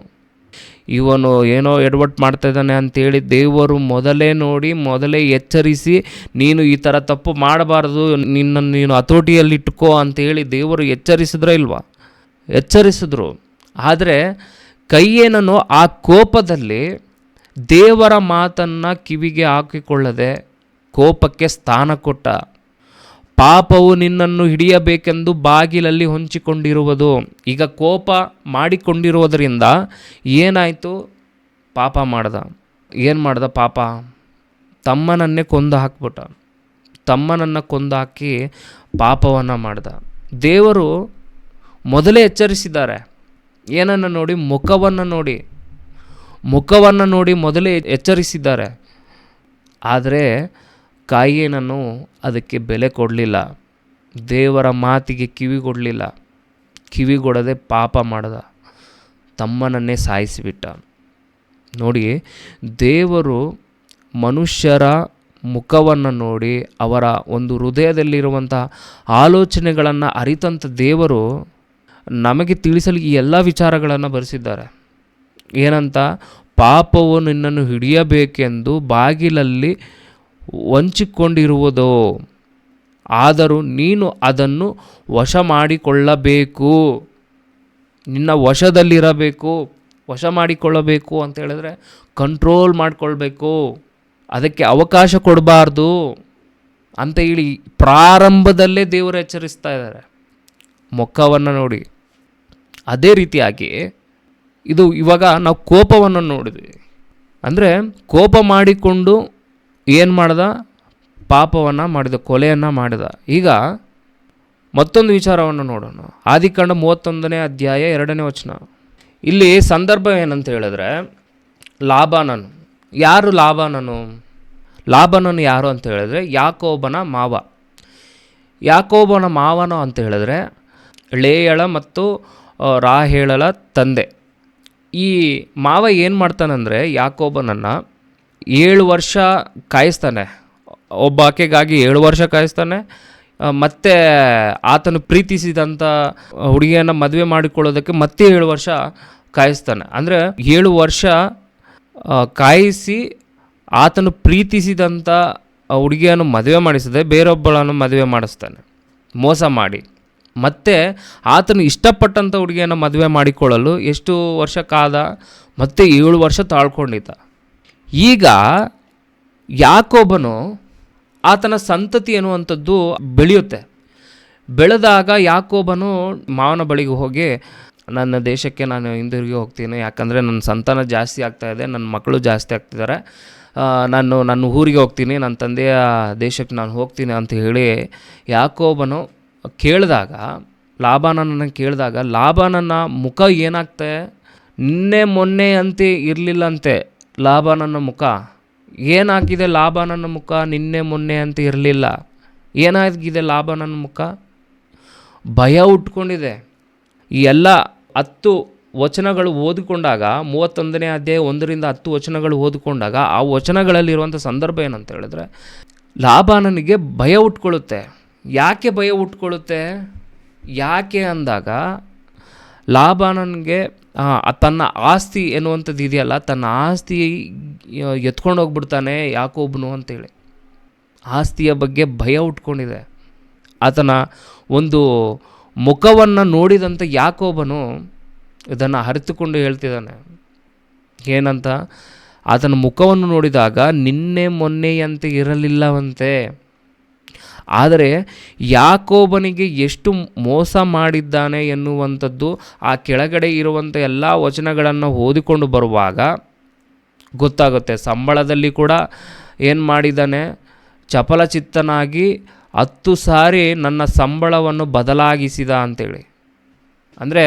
ಇವನು ಏನೋ ಎಡವಟ್ಟು ಮಾಡ್ತಾ ಇದ್ದಾನೆ ಅಂತೇಳಿ ದೇವರು ಮೊದಲೇ ಎಚ್ಚರಿಸಿ, ನೀನು ಈ ಥರ ತಪ್ಪು ಮಾಡಬಾರ್ದು, ನಿನ್ನನ್ನು ನೀನು ಹತೋಟಿಯಲ್ಲಿಟ್ಟುಕೋ ಅಂತೇಳಿ ದೇವರು ಎಚ್ಚರಿಸಿದ್ರ ಇಲ್ವಾ? ಎಚ್ಚರಿಸಿದ್ರು. ಆದರೆ ಕೈಯೇನನು ಆ ಕೋಪದಲ್ಲಿ ದೇವರ ಮಾತನ್ನು ಕಿವಿಗೆ ಹಾಕಿಕೊಳ್ಳದೆ ಕೋಪಕ್ಕೆ ಸ್ಥಾನ ಕೊಟ್ಟ. ಪಾಪವು ನಿನ್ನನ್ನು ಹಿಡಿಯಬೇಕೆಂದು ಬಾಗಿಲಲ್ಲಿ ಹೊಂಚಿಕೊಂಡಿರುವುದು. ಈಗ ಕೋಪ ಮಾಡಿಕೊಂಡಿರುವುದರಿಂದ ಏನಾಯಿತು? ಪಾಪ ಮಾಡ್ದ. ಏನು ಮಾಡ್ದ? ಪಾಪ ತಮ್ಮನನ್ನೇ ಕೊಂದು ಹಾಕ್ಬಿಟ್ಟ. ತಮ್ಮನನ್ನು ಕೊಂದು ಹಾಕಿ ಪಾಪವನ್ನು ಮಾಡ್ದ. ದೇವರು ಮೊದಲೇ ಎಚ್ಚರಿಸಿದ್ದಾರೆ. ಏನನ್ನು ನೋಡಿ? ಮುಖವನ್ನು ನೋಡಿ ಮೊದಲೇ ಎಚ್ಚರಿಸಿದ್ದಾರೆ. ಆದರೆ ಕಾಯಿನನು ಅದಕ್ಕೆ ಬೆಲೆ ಕೊಡಲಿಲ್ಲ, ದೇವರ ಮಾತಿಗೆ ಕಿವಿಗೊಡದೆ ಪಾಪ ಮಾಡ್ದ, ತಮ್ಮನನ್ನೇ ಸಾಯಿಸಿಬಿಟ್ಟ. ನೋಡಿ, ದೇವರು ಮನುಷ್ಯರ ಮುಖವನ್ನು ನೋಡಿ ಅವರ ಒಂದು ಹೃದಯದಲ್ಲಿರುವಂಥ ಆಲೋಚನೆಗಳನ್ನು ಅರಿತಂಥ ದೇವರು ನಮಗೆ ತಿಳಿಸಲು ಈ ಎಲ್ಲ ವಿಚಾರಗಳನ್ನು ಬರೆಸಿದ್ದಾರೆ. ಏನಂತ? ಪಾಪವು ನಿನ್ನನ್ನು ಹಿಡಿಯಬೇಕೆಂದು ಬಾಗಿಲಲ್ಲಿ ಹೊಂಚಿಕೊಂಡಿರುವುದು. ಆದರೂ ನೀನು ಅದನ್ನು ವಶ ಮಾಡಿಕೊಳ್ಳಬೇಕು, ನಿನ್ನ ವಶದಲ್ಲಿರಬೇಕು. ವಶ ಮಾಡಿಕೊಳ್ಳಬೇಕು ಅಂತ ಹೇಳಿದ್ರೆ ಕಂಟ್ರೋಲ್ ಮಾಡಿಕೊಳ್ಬೇಕು, ಅದಕ್ಕೆ ಅವಕಾಶ ಕೊಡಬಾರ್ದು ಅಂತ ಹೇಳಿ ಪ್ರಾರಂಭದಲ್ಲೇ ದೇವರು ಎಚ್ಚರಿಸ್ತಾ ಇದ್ದಾರೆ ಮುಖವನ್ನು ನೋಡಿ. ಅದೇ ರೀತಿಯಾಗಿ ಇದು ಇವಾಗ ನಾವು ಕೋಪವನ್ನು ನೋಡಿದ್ವಿ. ಅಂದರೆ ಕೋಪ ಮಾಡಿಕೊಂಡು ಏನು ಮಾಡ್ದ? ಪಾಪವನ್ನು ಮಾಡಿದ, ಕೊಲೆಯನ್ನು ಮಾಡಿದ. ಈಗ ಮತ್ತೊಂದು ವಿಚಾರವನ್ನು ನೋಡೋಣ. ಆದಿಕಾಂಡ 31ನೇ ಅಧ್ಯಾಯ 2ನೇ ವಚನ. ಇಲ್ಲಿ ಸಂದರ್ಭ ಏನಂತ ಹೇಳಿದ್ರೆ, ಲಾಬಾನನು. ಯಾರು ಲಾಬಾನನು? ಲಾಬಾನನು ಯಾರು ಅಂತ ಹೇಳಿದ್ರೆ ಯಾಕೋಬನ ಮಾವ. ಯಾಕೋಬನ ಮಾವನು ಅಂತ ಹೇಳಿದ್ರೆ ಲೇಯಳ ಮತ್ತು ರಾಹೇಳಳ ತಂದೆ. ಈ ಮಾವ ಏನು ಮಾಡ್ತಾನಂದರೆ ಯಾಕೋಬನನ್ನು 7 ವರ್ಷ ಕಾಯಿಸ್ತಾನೆ. ಒಬ್ಬ ಆಕೆಗಾಗಿ 7 ವರ್ಷ ಕಾಯಿಸ್ತಾನೆ. ಮತ್ತು ಆತನು ಪ್ರೀತಿಸಿದಂಥ ಹುಡುಗಿಯನ್ನು ಮದುವೆ ಮಾಡಿಕೊಳ್ಳೋದಕ್ಕೆ ಮತ್ತೆ 7 ವರ್ಷ ಕಾಯಿಸ್ತಾನೆ. ಅಂದರೆ 7 ವರ್ಷ ಕಾಯಿಸಿ ಆತನು ಪ್ರೀತಿಸಿದಂಥ ಹುಡುಗಿಯನ್ನು ಮದುವೆ ಮಾಡಿಸದೆ ಬೇರೊಬ್ಬಳನ್ನು ಮದುವೆ ಮಾಡಿಸ್ತಾನೆ ಮೋಸ ಮಾಡಿ. ಮತ್ತು ಆತನು ಇಷ್ಟಪಟ್ಟಂಥ ಹುಡುಗಿಯನ್ನು ಮದುವೆ ಮಾಡಿಕೊಳ್ಳಲು ಎಷ್ಟು ವರ್ಷ ಕಾದ? ಮತ್ತೆ 7 ವರ್ಷ ತಾಳ್ಕೊಂಡಿದ್ದ. ಈಗ ಯಾಕೋಬನು ಆತನ ಸಂತತಿ ಎನ್ನುವಂಥದ್ದು ಬೆಳೆಯುತ್ತೆ. ಬೆಳೆದಾಗ ಯಾಕೋಬನು ಮಾವನ ಬಳಿಗೆ ಹೋಗಿ, ನನ್ನ ದೇಶಕ್ಕೆ ನಾನು ಹಿಂದಿರುಗಿ ಹೋಗ್ತೀನಿ, ಯಾಕಂದರೆ ನನ್ನ ಸಂತಾನ ಜಾಸ್ತಿ ಆಗ್ತಾಯಿದೆ, ನನ್ನ ಮಕ್ಕಳು ಜಾಸ್ತಿ ಆಗ್ತಿದ್ದಾರೆ, ನಾನು ನನ್ನ ಊರಿಗೆ ಹೋಗ್ತೀನಿ, ನನ್ನ ತಂದೆಯ ದೇಶಕ್ಕೆ ನಾನು ಹೋಗ್ತೀನಿ ಅಂತ ಹೇಳಿ ಯಾಕೋಬನು ಕೇಳಿದಾಗ, ಲಾಬಾನನನ್ನು ಕೇಳಿದಾಗ, ಲಾಬಾನನ ಮುಖ ಏನಾಗ್ತದೆ? ನಿನ್ನೆ ಮೊನ್ನೆ ಅಂತೆ ಇರಲಿಲ್ಲಂತೆ ಲಾಬಾನನ ಮುಖ. ಏನಾಗಿದೆ ಲಾಬಾನನ ಮುಖ? ನಿನ್ನೆ ಮೊನ್ನೆ ಅಂತ ಇರಲಿಲ್ಲ. ಏನಾಗಿದೆ ಲಾಬಾನನ ಮುಖ? ಭಯ ಉಟ್ಕೊಂಡಿದೆ. ಈ ಎಲ್ಲ 10 ವಚನಗಳು ಓದಿಕೊಂಡಾಗ, 31ನೇ ಅಧ್ಯಾಯ 1ರಿಂದ 10 ವಚನಗಳು ಓದಿಕೊಂಡಾಗ ಆ ವಚನಗಳಲ್ಲಿರುವಂಥ ಸಂದರ್ಭ ಏನಂತ ಹೇಳಿದ್ರೆ, ಲಾಬಾನನಿಗೆ ಭಯ ಉಟ್ಕೊಳ್ಳುತ್ತೆ. ಯಾಕೆ ಭಯ ಉಟ್ಕೊಳ್ಳುತ್ತೆ? ಯಾಕೆ ಅಂದಾಗ, ಲಾಬಾನನಿಗೆ ತನ್ನ ಆಸ್ತಿ ಎನ್ನುವಂಥದ್ದು ಇದೆಯಲ್ಲ, ತನ್ನ ಆಸ್ತಿ ಎತ್ಕೊಂಡು ಹೋಗ್ಬಿಡ್ತಾನೆ ಯಾಕೋಬನು ಅಂತೇಳಿ ಆಸ್ತಿಯ ಬಗ್ಗೆ ಭಯ ಉಟ್ಕೊಂಡಿದೆ. ಆತನ ಒಂದು ಮುಖವನ್ನು ನೋಡಿದಂಥ ಯಾಕೋಬನು ಇದನ್ನು ಅರಿತುಕೊಂಡು ಹೇಳ್ತಿದ್ದಾನೆ. ಏನಂತ? ಆತನ ಮುಖವನ್ನು ನೋಡಿದಾಗ ನಿನ್ನೆ ಮೊನ್ನೆಯಂತೆ ಇರಲಿಲ್ಲವಂತೆ. ಆದರೆ ಯಾಕೋಬನಿಗೆ ಎಷ್ಟು ಮೋಸ ಮಾಡಿದ್ದಾನೆ ಎನ್ನುವಂಥದ್ದು ಆ ಕೆಳಗಡೆ ಇರುವಂಥ ಎಲ್ಲ ವಚನಗಳನ್ನು ಓದಿಕೊಂಡು ಬರುವಾಗ ಗೊತ್ತಾಗುತ್ತೆ. ಸಂಬಳದಲ್ಲಿ ಕೂಡ ಏನು ಮಾಡಿದ್ದಾನೆ? ಚಪಲಚಿತ್ತನಾಗಿ 10 ಸಾರಿ ನನ್ನ ಸಂಬಳವನ್ನು ಬದಲಾಗಿಸಿದ ಅಂತೇಳಿ. ಅಂದರೆ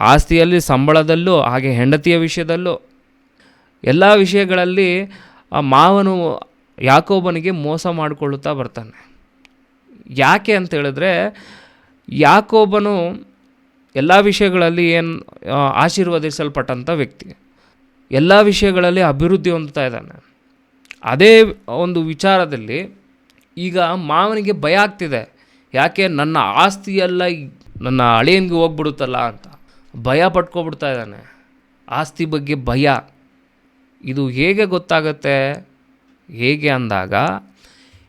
ಆಸ್ತಿಯಲ್ಲಿ, ಸಂಬಳದಲ್ಲೂ, ಹಾಗೆ ಹೆಂಡತಿಯ ವಿಷಯದಲ್ಲೂ, ಎಲ್ಲ ವಿಷಯಗಳಲ್ಲಿ ಆ ಮಾವನು ಯಾಕೋಬನಿಗೆ ಮೋಸ ಮಾಡಿಕೊಳ್ಳುತ್ತಾ ಬರ್ತಾನೆ. ಯಾಕೆ ಅಂತ ಹೇಳಿದ್ರೆ, ಯಾಕೋಬನು ಎಲ್ಲ ವಿಷಯಗಳಲ್ಲಿ ಆಶೀರ್ವದಿಸಲ್ಪಟ್ಟಂಥ ವ್ಯಕ್ತಿ, ಎಲ್ಲ ವಿಷಯಗಳಲ್ಲಿ ಅಭಿವೃದ್ಧಿ ಹೊಂದುತ್ತಾ ಇದ್ದಾನೆ. ಅದೇ ಒಂದು ವಿಚಾರದಲ್ಲಿ ಈಗ ಮಾವನಿಗೆ ಭಯ ಆಗ್ತಿದೆ. ಯಾಕೆ? ನನ್ನ ಆಸ್ತಿಯೆಲ್ಲ ನನ್ನ ಅಳಿಯನಿಗೆ ಹೋಗ್ಬಿಡುತ್ತಲ್ಲ ಅಂತ ಭಯ ಪಟ್ಕೊಬಿಡ್ತಾ ಇದ್ದಾನೆ. ಆಸ್ತಿ ಬಗ್ಗೆ ಭಯ. ಇದು ಹೇಗೆ ಗೊತ್ತಾಗುತ್ತೆ? ಹೇಗೆ ಅಂದಾಗ,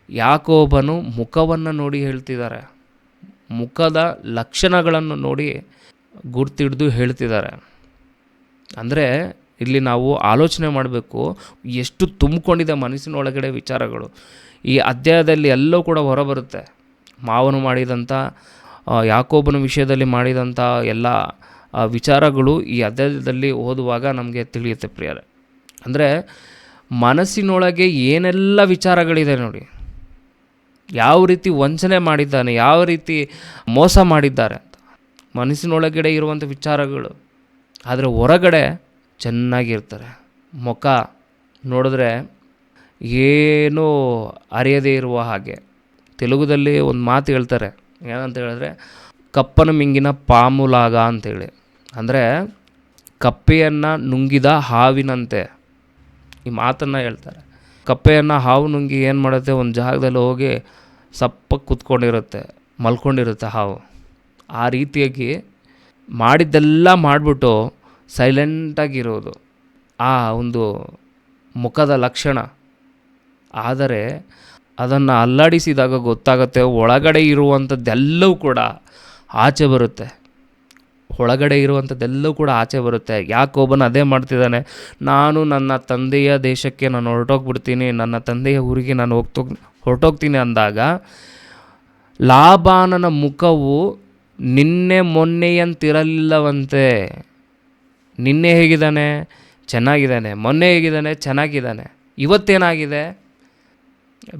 ಯಾಕೋಬನು ಮುಖವನ್ನು ನೋಡಿ ಹೇಳ್ತಿದ್ದಾರೆ. ಮುಖದ ಲಕ್ಷಣಗಳನ್ನು ನೋಡಿ ಗುರ್ತಿಡ್ದು ಹೇಳ್ತಿದ್ದಾರೆ. ಅಂದರೆ ಇಲ್ಲಿ ನಾವು ಆಲೋಚನೆ ಮಾಡಬೇಕು, ಎಷ್ಟು ತುಂಬಿಕೊಂಡಿದೆ ಮನಸ್ಸಿನೊಳಗಡೆ ವಿಚಾರಗಳು. ಈ ಅಧ್ಯಾಯದಲ್ಲಿ ಎಲ್ಲವೂ ಕೂಡ ಹೊರಬರುತ್ತೆ. ಮಾವನು ಮಾಡಿದಂಥ, ಯಾಕೋಬನ ವಿಷಯದಲ್ಲಿ ಮಾಡಿದಂಥ ಎಲ್ಲ ವಿಚಾರಗಳು ಈ ಅಧ್ಯಾಯದಲ್ಲಿ ಓದುವಾಗ ನಮಗೆ ತಿಳಿಯುತ್ತೆ ಪ್ರಿಯರೇ. ಅಂದರೆ ಮನಸ್ಸಿನೊಳಗೆ ಏನೆಲ್ಲ ವಿಚಾರಗಳಿದೆ ನೋಡಿ. ಯಾವ ರೀತಿ ವಂಚನೆ ಮಾಡಿದ್ದಾನೆ, ಯಾವ ರೀತಿ ಮೋಸ ಮಾಡಿದ್ದಾರೆ ಅಂತ ಮನಸ್ಸಿನೊಳಗಡೆ ಇರುವಂಥ ವಿಚಾರಗಳು. ಆದರೆ ಹೊರಗಡೆ ಚೆನ್ನಾಗಿರ್ತಾರೆ. ಮುಖ ನೋಡಿದ್ರೆ ಏನೂ ಅರಿಯದೇ ಇರುವ ಹಾಗೆ. ತೆಲುಗುದಲ್ಲಿ ಒಂದು ಮಾತು ಹೇಳ್ತಾರೆ, ಏನಂತ ಹೇಳಿದ್ರೆ, ಕಪ್ಪನ ಮಿಂಗಿನ ಪಾಮುಲಾಗ ಅಂತೇಳಿ. ಅಂದರೆ ಕಪ್ಪೆಯನ್ನು ನುಂಗಿದ ಹಾವಿನಂತೆ ಈ ಮಾತನ್ನು ಹೇಳ್ತಾರೆ. ಕಪ್ಪೆಯನ್ನು ಹಾವು ನುಂಗಿ ಏನು ಮಾಡುತ್ತೆ? ಒಂದು ಜಾಗದಲ್ಲಿ ಹೋಗಿ ಸಪ್ಪಕ್ಕೆ ಕೂತ್ಕೊಂಡಿರುತ್ತೆ, ಮಲ್ಕೊಂಡಿರುತ್ತೆ ಹಾವು. ಆ ರೀತಿಯಾಗಿ ಮಾಡಿದ್ದೆಲ್ಲ ಮಾಡಿಬಿಟ್ಟು ಸೈಲೆಂಟಾಗಿರೋದು ಆ ಒಂದು ಮುಖದ ಲಕ್ಷಣ. ಆದರೆ ಅದನ್ನು ಅಲ್ಲಾಡಿಸಿದಾಗ ಗೊತ್ತಾಗುತ್ತೆ, ಒಳಗಡೆ ಇರುವಂಥದ್ದೆಲ್ಲವೂ ಕೂಡ ಆಚೆ ಬರುತ್ತೆ. ಒಳಗಡೆ ಇರುವಂಥದ್ದೆಲ್ಲವೂ ಕೂಡ ಆಚೆ ಬರುತ್ತೆ. ಯಾಕೋಬನು ಅದೇ ಮಾಡ್ತಿದ್ದಾನೆ. ನಾನು ನನ್ನ ತಂದೆಯ ದೇಶಕ್ಕೆ ನಾನು ಹೊರಟೋಗ್ಬಿಡ್ತೀನಿ, ನನ್ನ ತಂದೆಯ ಊರಿಗೆ ನಾನು ಹೊರಟೋಗ್ತೀನಿ ಅಂದಾಗ, ಲಾಬಾನನ ಮುಖವು ನಿನ್ನೆ ಮೊನ್ನೆಯಂತಿರಲಿಲ್ಲವಂತೆ. ನಿನ್ನೆ ಹೇಗಿದ್ದಾನೆ? ಚೆನ್ನಾಗಿದ್ದಾನೆ. ಮೊನ್ನೆ ಹೇಗಿದ್ದಾನೆ? ಚೆನ್ನಾಗಿದ್ದಾನೆ. ಇವತ್ತೇನಾಗಿದೆ?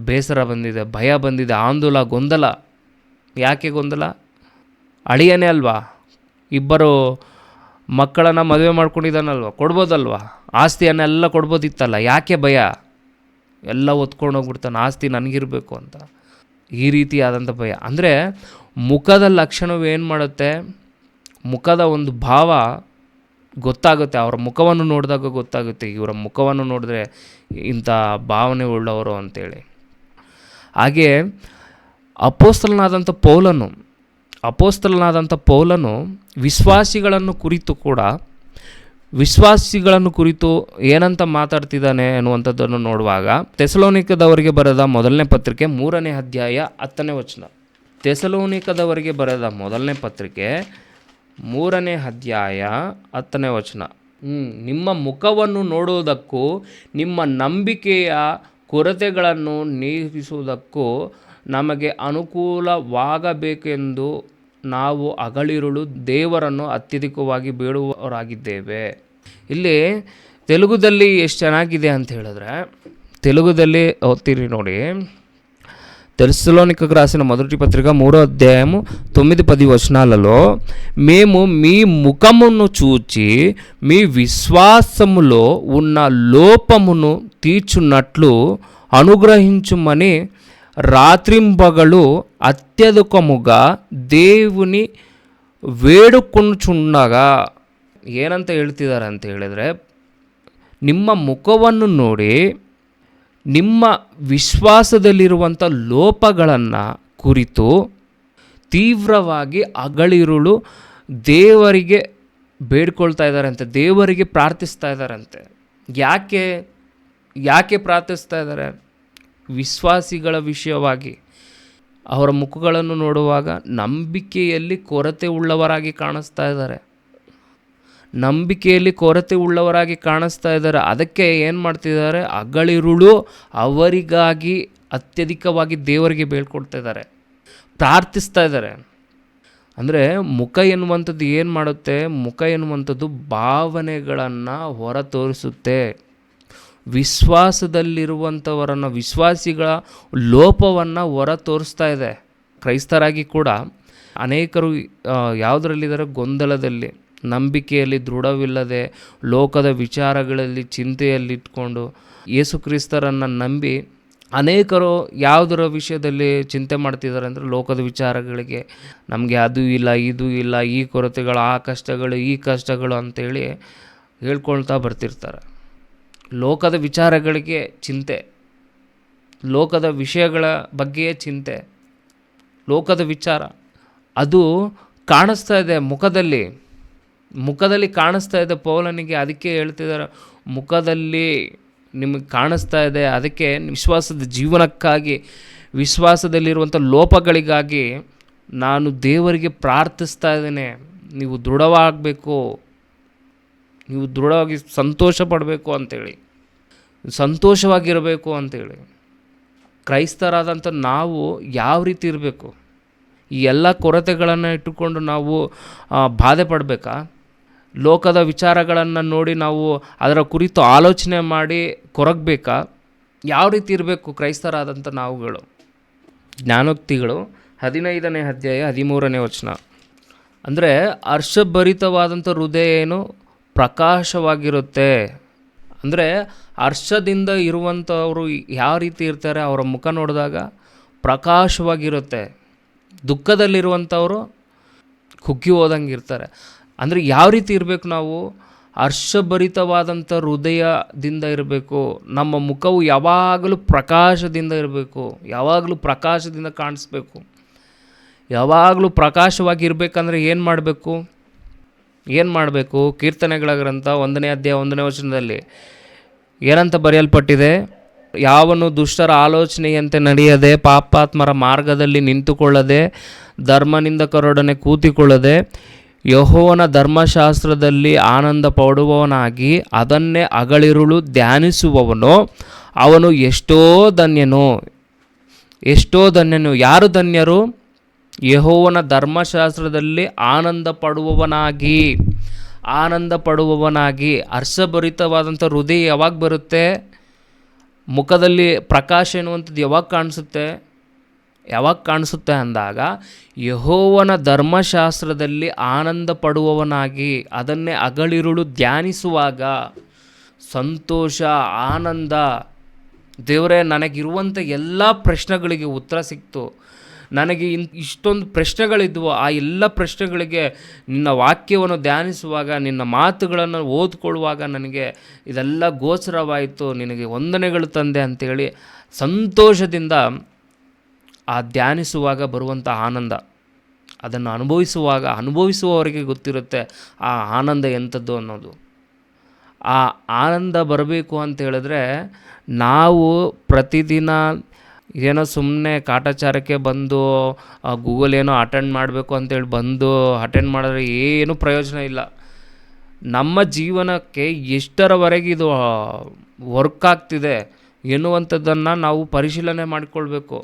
ಬೇಸರ ಬಂದಿದೆ, ಭಯ ಬಂದಿದೆ, ಆಂದೋಲ, ಗೊಂದಲ. ಯಾಕೆ ಗೊಂದಲ? ಅಳಿಯನೇ ಅಲ್ವಾ, ಇಬ್ಬರು ಮಕ್ಕಳನ್ನು ಮದುವೆ ಮಾಡ್ಕೊಂಡಿದ್ದಾನಲ್ವ, ಕೊಡ್ಬೋದಲ್ವ, ಆಸ್ತಿಯನ್ನೆಲ್ಲ ಕೊಡ್ಬೋದಿತ್ತಲ್ಲ, ಯಾಕೆ ಭಯ? ಎಲ್ಲ ಹೊತ್ಕೊಂಡು ಹೋಗ್ಬಿಡ್ತಾನೆ, ಆಸ್ತಿ ನನಗಿರಬೇಕು ಅಂತ. ಈ ರೀತಿಯಾದಂಥ ಭಯ. ಅಂದರೆ ಮುಖದ ಲಕ್ಷಣವು ಏನು ಮಾಡುತ್ತೆ, ಮುಖದ ಒಂದು ಭಾವ ಗೊತ್ತಾಗುತ್ತೆ. ಅವರ ಮುಖವನ್ನು ನೋಡಿದಾಗ ಗೊತ್ತಾಗುತ್ತೆ, ಇವರ ಮುಖವನ್ನು ನೋಡಿದ್ರೆ ಇಂಥ ಭಾವನೆ ಉಳ್ಳವರು ಅಂತೇಳಿ. ಹಾಗೆ ಅಪೊಸ್ತಲನಾದಂಥ ಪೌಲನು ವಿಶ್ವಾಸಿಗಳನ್ನು ಕುರಿತು ಏನಂತ ಮಾತಾಡ್ತಿದ್ದಾನೆ ಅನ್ನುವಂಥದ್ದನ್ನು ನೋಡುವಾಗ, ಥೆಸಲೋನಿಕದವರಿಗೆ ಬರೆದ ಮೊದಲನೇ ಪತ್ರಿಕೆ 3ನೇ ಅಧ್ಯಾಯ 10ನೇ ವಚನ. ಥೆಸಲೋನಿಕದವರಿಗೆ ಬರೆದ ಮೊದಲನೇ ಪತ್ರಿಕೆ 3ನೇ ಅಧ್ಯಾಯ 10ನೇ ವಚನ. ನಿಮ್ಮ ಮುಖವನ್ನು ನೋಡುವುದಕ್ಕೂ ನಿಮ್ಮ ನಂಬಿಕೆಯ ಕೊರತೆಗಳನ್ನು ನೀಗಿಸುವುದಕ್ಕೂ ನಮಗೆ ಅನುಕೂಲವಾಗಬೇಕೆಂದು ನಾವು ಹಗಲಿರುಳು ದೇವರನ್ನು ಅತ್ಯಧಿಕವಾಗಿ ಬೇಡುವವರಾಗಿದ್ದೇವೆ. ಇಲ್ಲಿ ತೆಲುಗುದಲ್ಲಿ ಎಷ್ಟು ಚೆನ್ನಾಗಿದೆ ಅಂತ ಹೇಳಿದ್ರೆ, ತೆಲುಗುದಲ್ಲಿ ಓದ್ತೀರಿ ನೋಡಿ. తెస్సలోనికకు రాసిన మొదటి పత్రిక 3వ అధ్యాయము 9-10 వచనాలలో, మేము మీ ముఖమును చూచి మీ విశ్వాసములో ఉన్న లోపమును తీర్చున్నట్లు అనుగ్రహించుమని రాత్రింబగలు అత్యధికముగా దేవుని వేడుకొనుచుండగా. ಏನಂತ ಹೇಳ್ತಿದ್ದಾರೆ ಅಂತ ಹೇಳಿದರೆ, ನಿಮ್ಮ ಮುಖವನ್ನು ನೋಡಿ ನಿಮ್ಮ ವಿಶ್ವಾಸದಲ್ಲಿರುವಂಥ ಲೋಪಗಳನ್ನು ಕುರಿತು ತೀವ್ರವಾಗಿ ಹಗಲಿರುಳು ದೇವರಿಗೆ ಬೇಡ್ಕೊಳ್ತಾ ಇದ್ದಾರಂತೆ, ದೇವರಿಗೆ ಪ್ರಾರ್ಥಿಸ್ತಾ ಇದ್ದಾರಂತೆ. ಯಾಕೆ ಪ್ರಾರ್ಥಿಸ್ತಾ ಇದ್ದಾರೆ? ವಿಶ್ವಾಸಿಗಳ ವಿಷಯವಾಗಿ. ಅವರ ಮುಖಗಳನ್ನು ನೋಡುವಾಗ ನಂಬಿಕೆಯಲ್ಲಿ ಕೊರತೆ ಉಳ್ಳವರಾಗಿ ಕಾಣಿಸ್ತಾ ಇದ್ದಾರೆ. ಅದಕ್ಕೆ ಏನು ಮಾಡ್ತಿದ್ದಾರೆ? ಹಗಲಿರುಳು ಅವರಿಗಾಗಿ ಅತ್ಯಧಿಕವಾಗಿ ದೇವರಿಗೆ ಬೇಡ್ಕೊಳ್ತಾ ಇದ್ದಾರೆ, ಪ್ರಾರ್ಥಿಸ್ತಾ ಇದ್ದಾರೆ. ಅಂದರೆ ಮುಖ ಎನ್ನುವಂಥದ್ದು ಏನು ಮಾಡುತ್ತೆ? ಮುಖ ಎನ್ನುವಂಥದ್ದು ಭಾವನೆಗಳನ್ನು ಹೊರ ತೋರಿಸುತ್ತೆ. ವಿಶ್ವಾಸದಲ್ಲಿರುವಂಥವರನ್ನು, ವಿಶ್ವಾಸಿಗಳ ಲೋಪವನ್ನು ಹೊರ ತೋರಿಸ್ತಾ ಇದೆ. ಕ್ರೈಸ್ತರಾಗಿ ಕೂಡ ಅನೇಕರು ಯಾವುದರಲ್ಲಿದ್ದಾರೆ? ಗೊಂದಲದಲ್ಲಿ, ನಂಬಿಕೆಯಲ್ಲಿ ದೃಢವಿಲ್ಲದೆ, ಲೋಕದ ವಿಚಾರಗಳಲ್ಲಿ ಚಿಂತೆಯಲ್ಲಿಟ್ಕೊಂಡು, ಯೇಸು ಕ್ರಿಸ್ತರನ್ನು ನಂಬಿ ಅನೇಕರು ಯಾವುದರ ವಿಷಯದಲ್ಲಿ ಚಿಂತೆ ಮಾಡ್ತಿದ್ದಾರೆ ಅಂದರೆ, ಲೋಕದ ವಿಚಾರಗಳಿಗೆ, ನಮಗೆ ಅದು ಇಲ್ಲ, ಇದು ಇಲ್ಲ, ಈ ಕೊರತೆಗಳು, ಆ ಕಷ್ಟಗಳು, ಈ ಕಷ್ಟಗಳು ಅಂತೇಳಿ ಹೇಳ್ಕೊಳ್ತಾ ಬರ್ತಿರ್ತಾರೆ. ಲೋಕದ ವಿಚಾರಗಳಿಗೆ ಚಿಂತೆ, ಲೋಕದ ವಿಷಯಗಳ ಬಗ್ಗೆಯೇ ಚಿಂತೆ, ಲೋಕದ ವಿಚಾರ ಅದು ಕಾಣಿಸ್ತಾ ಇದೆ ಮುಖದಲ್ಲಿ ಕಾಣಿಸ್ತಾ ಇದೆ ಪೌಲನಿಗೆ. ಅದಕ್ಕೆ ಹೇಳ್ತಿದ್ದಾರೆ, ಮುಖದಲ್ಲಿ ನಿಮಗೆ ಕಾಣಿಸ್ತಾ ಇದೆ. ಅದಕ್ಕೆ ವಿಶ್ವಾಸದ ಜೀವನಕ್ಕಾಗಿ, ವಿಶ್ವಾಸದಲ್ಲಿರುವಂಥ ಲೋಪಗಳಿಗಾಗಿ ನಾನು ದೇವರಿಗೆ ಪ್ರಾರ್ಥಿಸ್ತಾ ಇದ್ದೇನೆ. ನೀವು ದೃಢವಾಗಬೇಕು, ನೀವು ದೃಢವಾಗಿ ಸಂತೋಷ ಪಡಬೇಕು ಅಂತೇಳಿ, ಸಂತೋಷವಾಗಿರಬೇಕು ಅಂತೇಳಿ. ಕ್ರೈಸ್ತರಾದಂಥ ನಾವು ಯಾವ ರೀತಿ ಇರಬೇಕು? ಈ ಎಲ್ಲ ಕೊರತೆಗಳನ್ನು ಇಟ್ಟುಕೊಂಡು ನಾವು ಬಾಧೆ ಪಡಬೇಕಾ? ಲೋಕದ ವಿಚಾರಗಳನ್ನು ನೋಡಿ ನಾವು ಅದರ ಕುರಿತು ಆಲೋಚನೆ ಮಾಡಿ ಕೊರಗಬೇಕಾ? ಯಾವ ರೀತಿ ಇರಬೇಕು ಕ್ರೈಸ್ತರಾದಂಥ ನಾವುಗಳು? ಜ್ಞಾನೋಕ್ತಿಗಳು 15ನೇ ಅಧ್ಯಾಯ 13ನೇ ವಚನ. ಅಂದರೆ ಹರ್ಷಭರಿತವಾದಂಥ ಹೃದಯ ಏನು? ಪ್ರಕಾಶವಾಗಿರುತ್ತೆ. ಅಂದರೆ ಹರ್ಷದಿಂದ ಇರುವಂಥವರು ಯಾವ ರೀತಿ ಇರ್ತಾರೆ? ಅವರ ಮುಖ ನೋಡಿದಾಗ ಪ್ರಕಾಶವಾಗಿರುತ್ತೆ. ದುಃಖದಲ್ಲಿರುವಂಥವರು ಕುಗ್ಗಿ ಹೋದಂಗೆ ಇರ್ತಾರೆ. ಅಂದರೆ ಯಾವ ರೀತಿ ಇರಬೇಕು ನಾವು? ಹರ್ಷಭರಿತವಾದಂಥ ಹೃದಯದಿಂದ ಇರಬೇಕು. ನಮ್ಮ ಮುಖವು ಯಾವಾಗಲೂ ಪ್ರಕಾಶದಿಂದ ಇರಬೇಕು, ಯಾವಾಗಲೂ ಪ್ರಕಾಶದಿಂದ ಕಾಣಿಸ್ಬೇಕು. ಯಾವಾಗಲೂ ಪ್ರಕಾಶವಾಗಿರ್ಬೇಕಂದ್ರೆ ಏನು ಮಾಡಬೇಕು? ಕೀರ್ತನೆಗಳ ಗ್ರಂಥ 1ನೇ ಅಧ್ಯಾಯ 1ನೇ ವಚನದಲ್ಲಿ ಏನಂತ ಬರೆಯಲ್ಪಟ್ಟಿದೆ? ಯಾವನು ದುಷ್ಟರ ಆಲೋಚನೆಯಂತೆ ನಡೆಯದೆ, ಪಾಪಾತ್ಮರ ಮಾರ್ಗದಲ್ಲಿ ನಿಂತುಕೊಳ್ಳದೆ, ಧರ್ಮನಿಂದಕರೊಡನೆ ಕೂತಿಕೊಳ್ಳದೆ, ಯೆಹೋವನ ಧರ್ಮಶಾಸ್ತ್ರದಲ್ಲಿ ಆನಂದ ಪಡುವವನಾಗಿ ಅದನ್ನೇ ಹಗಲಿರುಳು ಧ್ಯಾನಿಸುವವನು ಅವನು ಎಷ್ಟೋ ಧನ್ಯನು. ಯಾರು ಧನ್ಯರು? ಯೆಹೋವನ ಧರ್ಮಶಾಸ್ತ್ರದಲ್ಲಿ ಆನಂದ ಪಡುವವನಾಗಿ. ಹರ್ಷಭರಿತವಾದಂಥ ಹೃದಯ ಯಾವಾಗ ಬರುತ್ತೆ? ಮುಖದಲ್ಲಿ ಪ್ರಕಾಶ ಎನ್ನುವಂಥದ್ದು ಯಾವಾಗ ಕಾಣಿಸುತ್ತೆ? ಯಾವಾಗ ಕಾಣಿಸುತ್ತೆ ಅಂದಾಗ, ಯೆಹೋವನ ಧರ್ಮಶಾಸ್ತ್ರದಲ್ಲಿ ಆನಂದ ಪಡುವವನಾಗಿ ಅದನ್ನೇ ಹಗಲಿರುಳು ಧ್ಯಾನಿಸುವಾಗ ಸಂತೋಷ, ಆನಂದ. ದೇವರೇ, ನನಗಿರುವಂಥ ಎಲ್ಲ ಪ್ರಶ್ನೆಗಳಿಗೆ ಉತ್ತರ ಸಿಕ್ತು, ನನಗೆ ಇಷ್ಟೊಂದು ಪ್ರಶ್ನೆಗಳಿದ್ವು, ಆ ಎಲ್ಲ ಪ್ರಶ್ನೆಗಳಿಗೆ ನಿನ್ನ ವಾಕ್ಯವನ್ನು ಧ್ಯಾನಿಸುವಾಗ, ನಿನ್ನ ಮಾತುಗಳನ್ನು ಓದ್ಕೊಳ್ಳುವಾಗ ನನಗೆ ಇದೆಲ್ಲ ಗೋಚರವಾಯಿತು, ನಿನಗೆ ವಂದನೆಗಳು ತಂದೆ ಅಂಥೇಳಿ ಸಂತೋಷದಿಂದ ಆ ಧ್ಯಾನಿಸುವಾಗ ಬರುವಂಥ ಆನಂದ, ಅದನ್ನು ಅನುಭವಿಸುವವರಿಗೆ ಗೊತ್ತಿರುತ್ತೆ ಆ ಆನಂದ ಎಂಥದ್ದು ಅನ್ನೋದು. ಆ ಆನಂದ ಬರಬೇಕು ಅಂತ ಹೇಳಿದ್ರೆ ನಾವು ಪ್ರತಿದಿನ ಏನೋ ಸುಮ್ಮನೆ ಕಾಟಾಚಾರಕ್ಕೆ ಬಂದು ಗೂಗಲ್ ಏನೋ ಅಟೆಂಡ್ ಮಾಡಬೇಕು ಅಂತೇಳಿ ಬಂದು ಅಟೆಂಡ್ ಮಾಡಿದ್ರೆ ಏನೂ ಪ್ರಯೋಜನ ಇಲ್ಲ. ನಮ್ಮ ಜೀವನಕ್ಕೆ ಎಷ್ಟರವರೆಗೆ ಇದು ವರ್ಕ್ ಆಗ್ತಿದೆ ಎನ್ನುವಂಥದ್ದನ್ನು ನಾವು ಪರಿಶೀಲನೆ ಮಾಡಿಕೊಳ್ಬೇಕು.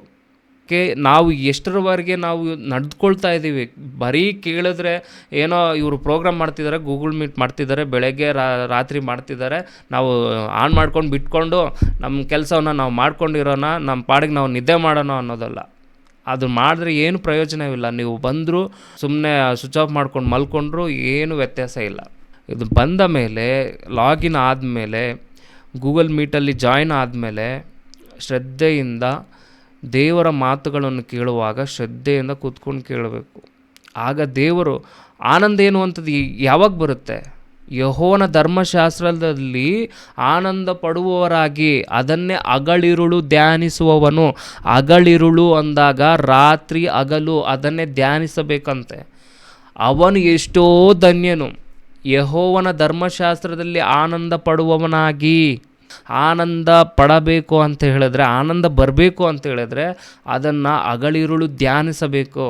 ನಾವು ಎಷ್ಟರವರೆಗೆ ನಾವು ನಡೆದುಕೊಳ್ತಾ ಇದ್ದೀವಿ. ಬರೀ ಕೇಳಿದ್ರೆ ಏನೋ ಇವರು ಪ್ರೋಗ್ರಾಮ್ ಮಾಡ್ತಿದ್ದಾರೆ, ಗೂಗಲ್ ಮೀಟ್ ಮಾಡ್ತಿದ್ದಾರೆ, ಬೆಳಗ್ಗೆ ರಾತ್ರಿ ಮಾಡ್ತಿದ್ದಾರೆ, ನಾವು ಆನ್ ಮಾಡ್ಕೊಂಡು ಬಿಟ್ಕೊಂಡು ನಮ್ಮ ಕೆಲಸವನ್ನು ನಾವು ಮಾಡ್ಕೊಂಡಿರೋಣ, ನಮ್ಮ ಪಾಡಿಗೆ ನಾವು ನಿದ್ದೆ ಮಾಡೋಣ ಅನ್ನೋದಲ್ಲ. ಅದು ಮಾಡಿದ್ರೆ ಏನು ಪ್ರಯೋಜನವಿಲ್ಲ. ನೀವು ಬಂದರೂ ಸುಮ್ಮನೆ ಸ್ವಿಚ್ ಆಫ್ ಮಾಡ್ಕೊಂಡು ಮಲ್ಕೊಂಡ್ರು ಏನು ವ್ಯತ್ಯಾಸ ಇಲ್ಲ. ಇದು ಬಂದ ಮೇಲೆ, ಲಾಗಿನ್ ಆದಮೇಲೆ, ಗೂಗಲ್ ಮೀಟಲ್ಲಿ ಜಾಯಿನ್ ಆದಮೇಲೆ ಶ್ರದ್ಧೆಯಿಂದ ದೇವರ ಮಾತುಗಳನ್ನು ಕೇಳುವಾಗ ಶ್ರದ್ಧೆಯಿಂದ ಕೂತ್ಕೊಂಡು ಕೇಳಬೇಕು. ಆಗ ದೇವರು ಆನಂದ ಎನ್ನುವಂಥದ್ದು ಯಾವಾಗ ಬರುತ್ತೆ? ಯೆಹೋವನ ಧರ್ಮಶಾಸ್ತ್ರದಲ್ಲಿ ಆನಂದ ಪಡುವವರಾಗಿ ಅದನ್ನೇ ಹಗಲಿರುಳು ಧ್ಯಾನಿಸುವವನು. ಹಗಲಿರುಳು ಅಂದಾಗ ರಾತ್ರಿ ಹಗಲು ಅದನ್ನೇ ಧ್ಯಾನಿಸಬೇಕಂತೆ. ಅವನು ಎಷ್ಟೋ ಧನ್ಯನು. ಯೆಹೋವನ ಧರ್ಮಶಾಸ್ತ್ರದಲ್ಲಿ ಆನಂದ ಪಡುವವನಾಗಿ. ಆನಂದ ಪಡಬೇಕು ಅಂತ ಹೇಳಿದ್ರೆ, ಆನಂದ ಬರಬೇಕು ಅಂತ ಹೇಳಿದ್ರೆ ಅದನ್ನು ಹಗಲಿರುಳು ಧ್ಯಾನಿಸಬೇಕು.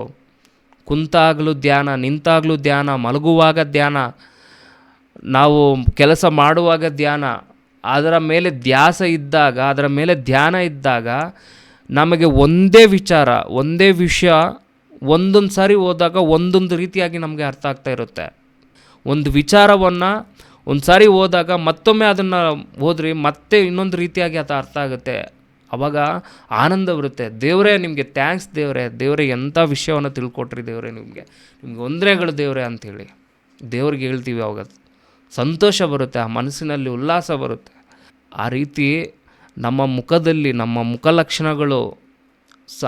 ಕುಂತಾಗಲೂ ಧ್ಯಾನ, ನಿಂತಾಗಲೂ ಧ್ಯಾನ, ಮಲಗುವಾಗ ಧ್ಯಾನ, ನಾವು ಕೆಲಸ ಮಾಡುವಾಗ ಧ್ಯಾನ. ಅದರ ಮೇಲೆ ಧ್ಯಾಸ ಇದ್ದಾಗ, ಅದರ ಮೇಲೆ ಧ್ಯಾನ ಇದ್ದಾಗ ನಮಗೆ ಒಂದೇ ವಿಚಾರ, ಒಂದೇ ವಿಷಯ ಒಂದೊಂದು ಸಾರಿ ಓದಾಗ ಒಂದೊಂದು ರೀತಿಯಾಗಿ ನಮಗೆ ಅರ್ಥ ಆಗ್ತಾ ಇರುತ್ತೆ. ಒಂದು ವಿಚಾರವನ್ನು ಒಂದು ಸಾರಿ ಓದಾಗ ಮತ್ತೊಮ್ಮೆ ಅದನ್ನು ಓದ್ರಿ ಮತ್ತೆ ಇನ್ನೊಂದು ರೀತಿಯಾಗಿ ಅದು ಅರ್ಥ ಆಗುತ್ತೆ. ಆವಾಗ ಆನಂದ ಬರುತ್ತೆ. ದೇವರೇ ನಿಮಗೆ ಥ್ಯಾಂಕ್ಸ್ ದೇವರೇ ಎಂಥ ವಿಷಯವನ್ನು ತಿಳ್ಕೊಟ್ರಿ ದೇವರೇ, ನಿಮಗೆ ವಂದನೆಗಳು ದೇವರೇ ಅಂಥೇಳಿ ದೇವ್ರಿಗೆ ಹೇಳ್ತೀವಿ. ಅವಾಗ ಸಂತೋಷ ಬರುತ್ತೆ, ಆ ಮನಸ್ಸಿನಲ್ಲಿ ಉಲ್ಲಾಸ ಬರುತ್ತೆ. ಆ ರೀತಿ ನಮ್ಮ ಮುಖದಲ್ಲಿ, ನಮ್ಮ ಮುಖಲಕ್ಷಣಗಳು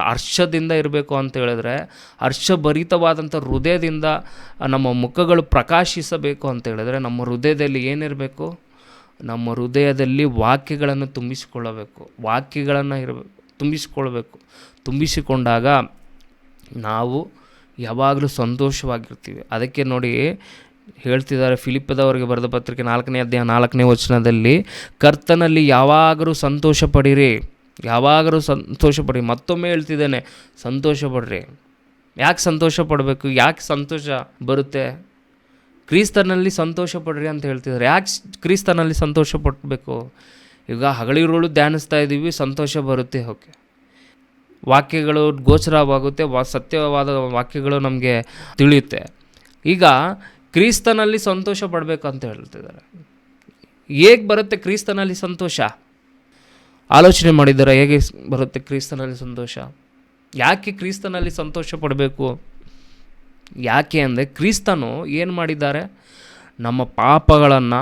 ಹರ್ಷದಿಂದ ಇರಬೇಕು ಅಂತ ಹೇಳಿದ್ರೆ, ಹರ್ಷಭರಿತವಾದಂಥ ಹೃದಯದಿಂದ ನಮ್ಮ ಮುಖಗಳು ಪ್ರಕಾಶಿಸಬೇಕು ಅಂತ ಹೇಳಿದ್ರೆ ನಮ್ಮ ಹೃದಯದಲ್ಲಿ ಏನಿರಬೇಕು? ನಮ್ಮ ಹೃದಯದಲ್ಲಿ ವಾಕ್ಯಗಳನ್ನು ತುಂಬಿಸಿಕೊಳ್ಳಬೇಕು. ತುಂಬಿಸಿಕೊಂಡಾಗ ನಾವು ಯಾವಾಗಲೂ ಸಂತೋಷವಾಗಿರ್ತೀವಿ. ಅದಕ್ಕೆ ನೋಡಿ ಹೇಳ್ತಿದ್ದಾರೆ ಫಿಲಿಪ್ಪದವರಿಗೆ ಬರೆದ ಪತ್ರಿಕೆ 4ನೇ ಅಧ್ಯಾಯ 4ನೇ ವಚನದಲ್ಲಿ, ಕರ್ತನಲ್ಲಿ ಯಾವಾಗಲೂ ಸಂತೋಷ ಪಡಿರಿ. ಮತ್ತೊಮ್ಮೆ ಹೇಳ್ತಿದ್ದೇನೆ, ಸಂತೋಷ ಪಡ್ರಿ. ಯಾಕೆ ಸಂತೋಷ ಪಡಬೇಕು? ಯಾಕೆ ಸಂತೋಷ ಬರುತ್ತೆ? ಕ್ರಿಸ್ತನಲ್ಲಿ ಸಂತೋಷ ಪಡ್ರಿ ಅಂತ ಹೇಳ್ತಿದ್ದಾರೆ. ಯಾಕೆ ಕ್ರಿಸ್ತನಲ್ಲಿ ಸಂತೋಷ ಪಡಬೇಕು? ಈಗ ಹಗಲಿರುಳು ಧ್ಯಾನಿಸ್ತಾ ಇದ್ದೀವಿ, ಸಂತೋಷ ಬರುತ್ತೆ. ಓಕೆ, ವಾಕ್ಯಗಳು ಗೋಚರವಾಗುತ್ತೆ, ಸತ್ಯವಾದ ವಾಕ್ಯಗಳು ನಮಗೆ ತಿಳಿಯುತ್ತೆ. ಈಗ ಕ್ರಿಸ್ತನಲ್ಲಿ ಸಂತೋಷ ಪಡಬೇಕಂತ ಹೇಳ್ತಿದ್ದಾರೆ. ಹೇಗೆ ಬರುತ್ತೆ ಕ್ರಿಸ್ತನಲ್ಲಿ ಸಂತೋಷ? ಆಲೋಚನೆ ಮಾಡಿದ್ದಾರೆ, ಹೇಗೆ ಬರುತ್ತೆ ಕ್ರಿಸ್ತನಲ್ಲಿ ಸಂತೋಷ? ಯಾಕೆ ಕ್ರಿಸ್ತನಲ್ಲಿ ಸಂತೋಷ ಪಡಬೇಕು? ಯಾಕೆ ಅಂದರೆ ಕ್ರಿಸ್ತನು ಏನು ಮಾಡಿದ್ದಾರೆ? ನಮ್ಮ ಪಾಪಗಳನ್ನು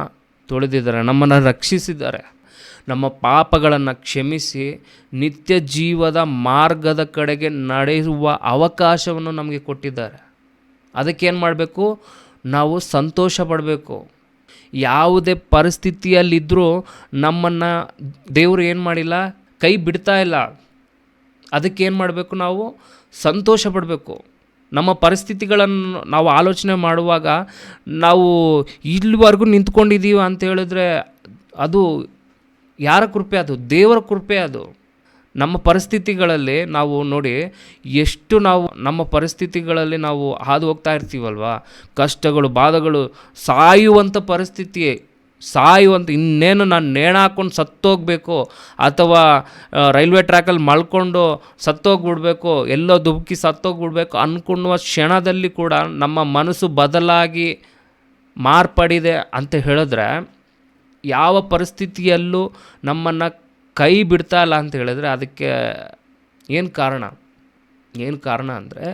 ತೊಳೆದಿದ್ದಾರೆ, ನಮ್ಮನ್ನು ರಕ್ಷಿಸಿದ್ದಾರೆ, ನಮ್ಮ ಪಾಪಗಳನ್ನು ಕ್ಷಮಿಸಿ ನಿತ್ಯ ಜೀವದ ಮಾರ್ಗದ ಕಡೆಗೆ ನಡೆಯುವ ಅವಕಾಶವನ್ನು ನಮಗೆ ಕೊಟ್ಟಿದ್ದಾರೆ. ಅದಕ್ಕೇನು ಮಾಡಬೇಕು? ನಾವು ಸಂತೋಷ ಪಡಬೇಕು. ಯಾವುದೇ ಪರಿಸ್ಥಿತಿಯಲ್ಲಿದ್ದರೂ ನಮ್ಮನ್ನು ದೇವರು ಏನು ಮಾಡಿಲ್ಲ, ಕೈ ಬಿಡ್ತಾ ಇಲ್ಲ. ಅದಕ್ಕೇನು ಮಾಡಬೇಕು? ನಾವು ಸಂತೋಷ ಪಡಬೇಕು. ನಮ್ಮ ಪರಿಸ್ಥಿತಿಗಳನ್ನು ನಾವು ಆಲೋಚನೆ ಮಾಡುವಾಗ ನಾವು ಇಲ್ಲಿವರೆಗೂ ನಿಂತ್ಕೊಂಡಿದ್ದೀವಿ ಅಂತ ಹೇಳಿದ್ರೆ ಅದು ಯಾರ ಕೃಪೆ? ಅದು ದೇವರ ಕೃಪೆ. ಅದು ನಮ್ಮ ಪರಿಸ್ಥಿತಿಗಳಲ್ಲಿ ನಾವು ನೋಡಿ, ಎಷ್ಟು ನಾವು ನಮ್ಮ ಪರಿಸ್ಥಿತಿಗಳಲ್ಲಿ ನಾವು ಹಾದು ಹೋಗ್ತಾ ಇರ್ತೀವಲ್ವ, ಕಷ್ಟಗಳು, ಬಾಧಗಳು, ಸಾಯುವಂಥ ಪರಿಸ್ಥಿತಿ, ಇನ್ನೇನು ನಾನು ನೇಣು ಹಾಕ್ಕೊಂಡು ಸತ್ತೋಗಬೇಕು ಅಥವಾ ರೈಲ್ವೆ ಟ್ರ್ಯಾಕಲ್ಲಿ ಮಲ್ಕೊಂಡು ಸತ್ತೋಗ್ಬಿಡ್ಬೇಕು, ಎಲ್ಲೋ ದುಬುಕಿ ಸತ್ತೋಗ್ಬಿಡ್ಬೇಕು ಅಂದ್ಕೊಳ್ಳುವ ಕ್ಷಣದಲ್ಲಿ ಕೂಡ ನಮ್ಮ ಮನಸ್ಸು ಬದಲಾಗಿ ಮಾರ್ಪಡಿದೆ ಅಂತ ಹೇಳಿದ್ರೆ, ಯಾವ ಪರಿಸ್ಥಿತಿಯಲ್ಲೂ ನಮ್ಮನ್ನು ಕೈ ಬಿಡ್ತಾ ಇಲ್ಲ ಅಂತ ಹೇಳಿದ್ರೆ ಅದಕ್ಕೆ ಏನು ಕಾರಣ? ಏನು ಕಾರಣ ಅಂದರೆ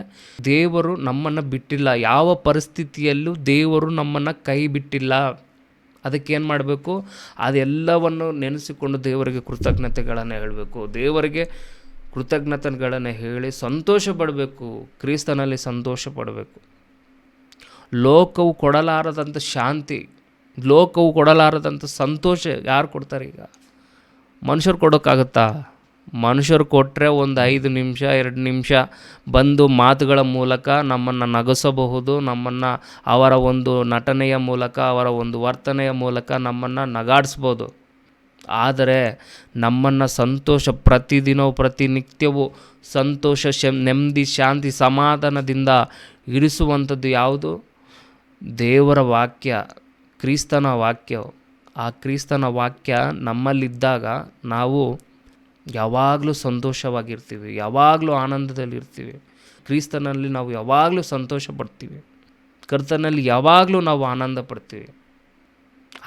ದೇವರು ನಮ್ಮನ್ನು ಬಿಟ್ಟಿಲ್ಲ, ಯಾವ ಪರಿಸ್ಥಿತಿಯಲ್ಲೂ ದೇವರು ನಮ್ಮನ್ನು ಕೈ ಬಿಟ್ಟಿಲ್ಲ. ಅದಕ್ಕೇನು ಮಾಡಬೇಕು, ಅದೆಲ್ಲವನ್ನು ನೆನೆಸಿಕೊಂಡು ದೇವರಿಗೆ ಕೃತಜ್ಞತೆಗಳನ್ನು ಹೇಳಬೇಕು, ದೇವರಿಗೆ ಕೃತಜ್ಞತೆಗಳನ್ನು ಹೇಳಿ ಸಂತೋಷ ಪಡಬೇಕು, ಕ್ರಿಸ್ತನಲ್ಲಿ ಸಂತೋಷ ಪಡಬೇಕು. ಲೋಕವು ಕೊಡಲಾರದಂಥ ಶಾಂತಿ, ಲೋಕವು ಕೊಡಲಾರದಂಥ ಸಂತೋಷ ಯಾರು ಕೊಡ್ತಾರೆ? ಈಗ ಮನುಷ್ಯರು ಕೊಡೋಕ್ಕಾಗುತ್ತಾ? ಮನುಷ್ಯರು ಕೊಟ್ಟರೆ ಒಂದು 5 ನಿಮಿಷ 2 ನಿಮಿಷ ಬಂದು ಮಾತುಗಳ ಮೂಲಕ ನಮ್ಮನ್ನು ನಗಿಸಬಹುದು, ನಮ್ಮನ್ನು ಅವರ ಒಂದು ನಟನೆಯ ಮೂಲಕ, ಅವರ ಒಂದು ವರ್ತನೆಯ ಮೂಲಕ ನಮ್ಮನ್ನು ನಗಾಡಿಸ್ಬೋದು. ಆದರೆ ನಮ್ಮನ್ನು ಸಂತೋಷ ಪ್ರತಿದಿನವೂ ಪ್ರತಿನಿತ್ಯವೂ ಸಂತೋಷ, ನೆಮ್ಮದಿ, ಶಾಂತಿ, ಸಮಾಧಾನದಿಂದ ಇರಿಸುವಂಥದ್ದು ಯಾವುದು? ದೇವರ ವಾಕ್ಯ, ಕ್ರಿಸ್ತನ ವಾಕ್ಯ. ಆ ಕ್ರಿಸ್ತನ ವಾಕ್ಯ ನಮ್ಮಲ್ಲಿದ್ದಾಗ ನಾವು ಯಾವಾಗಲೂ ಸಂತೋಷವಾಗಿರ್ತೀವಿ, ಯಾವಾಗಲೂ ಆನಂದದಲ್ಲಿರ್ತೀವಿ. ಕ್ರಿಸ್ತನಲ್ಲಿ ನಾವು ಯಾವಾಗಲೂ ಸಂತೋಷ ಪಡ್ತೀವಿ, ಕರ್ತನಲ್ಲಿ ಯಾವಾಗಲೂ ನಾವು ಆನಂದ ಪಡ್ತೀವಿ.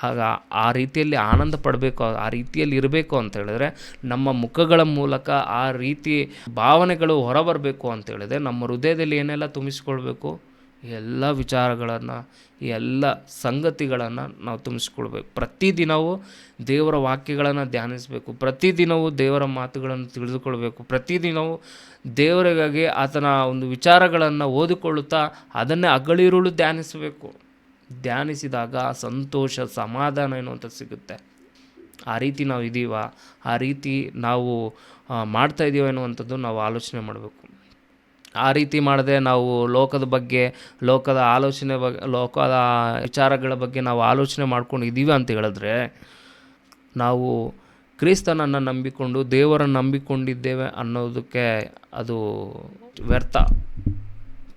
ಆಗ ಆ ರೀತಿಯಲ್ಲಿ ಆನಂದ ಪಡಬೇಕು, ಆ ರೀತಿಯಲ್ಲಿ ಇರಬೇಕು ಅಂತ ಹೇಳಿದ್ರೆ ನಮ್ಮ ಮುಖಗಳ ಮೂಲಕ ಆ ರೀತಿ ಭಾವನೆಗಳು ಹೊರಬರಬೇಕು ಅಂತ ಹೇಳಿದ್ರೆ ನಮ್ಮ ಹೃದಯದಲ್ಲಿ ಏನೆಲ್ಲ ತುಂಬಿಸ್ಕೊಳ್ಬೇಕು? ಎಲ್ಲ ವಿಚಾರಗಳನ್ನು, ಎಲ್ಲ ಸಂಗತಿಗಳನ್ನು ನಾವು ತುಂಬಿಸ್ಕೊಳ್ಬೇಕು. ಪ್ರತಿದಿನವೂ ದೇವರ ವಾಕ್ಯಗಳನ್ನು ಧ್ಯಾನಿಸಬೇಕು, ಪ್ರತಿದಿನವೂ ದೇವರ ಮಾತುಗಳನ್ನು ತಿಳಿದುಕೊಳ್ಬೇಕು, ಪ್ರತಿದಿನವೂ ದೇವರಿಗಾಗಿ ಆತನ ಒಂದು ವಿಚಾರಗಳನ್ನು ಓದಿಕೊಳ್ಳುತ್ತಾ ಅದನ್ನೇ ಹಗಲಿರುಳು ಧ್ಯಾನಿಸಬೇಕು. ಧ್ಯಾನಿಸಿದಾಗ ಸಂತೋಷ, ಸಮಾಧಾನ ಎನ್ನುವಂಥದ್ದು ಸಿಗುತ್ತೆ. ಆ ರೀತಿ ನಾವು ಇದ್ದೀವ, ಆ ರೀತಿ ನಾವು ಮಾಡ್ತಾಯಿದ್ದೀವ ಎನ್ನುವಂಥದ್ದು ನಾವು ಆಲೋಚನೆ ಮಾಡಬೇಕು. ಆ ರೀತಿ ಮಾಡದೆ ನಾವು ಲೋಕದ ಬಗ್ಗೆ, ಲೋಕದ ಆಲೋಚನೆ ಬಗ್ಗೆ, ಲೋಕದ ವಿಚಾರಗಳ ಬಗ್ಗೆ ನಾವು ಆಲೋಚನೆ ಮಾಡ್ಕೊಂಡು ಇದ್ದೀವಿ ಅಂತ ಹೇಳಿದ್ರೆ ನಾವು ಕ್ರಿಸ್ತನನ್ನು ನಂಬಿಕೊಂಡು ದೇವರನ್ನು ನಂಬಿಕೊಂಡಿದ್ದೇವೆ ಅನ್ನೋದಕ್ಕೆ ಅದು ವ್ಯರ್ಥ.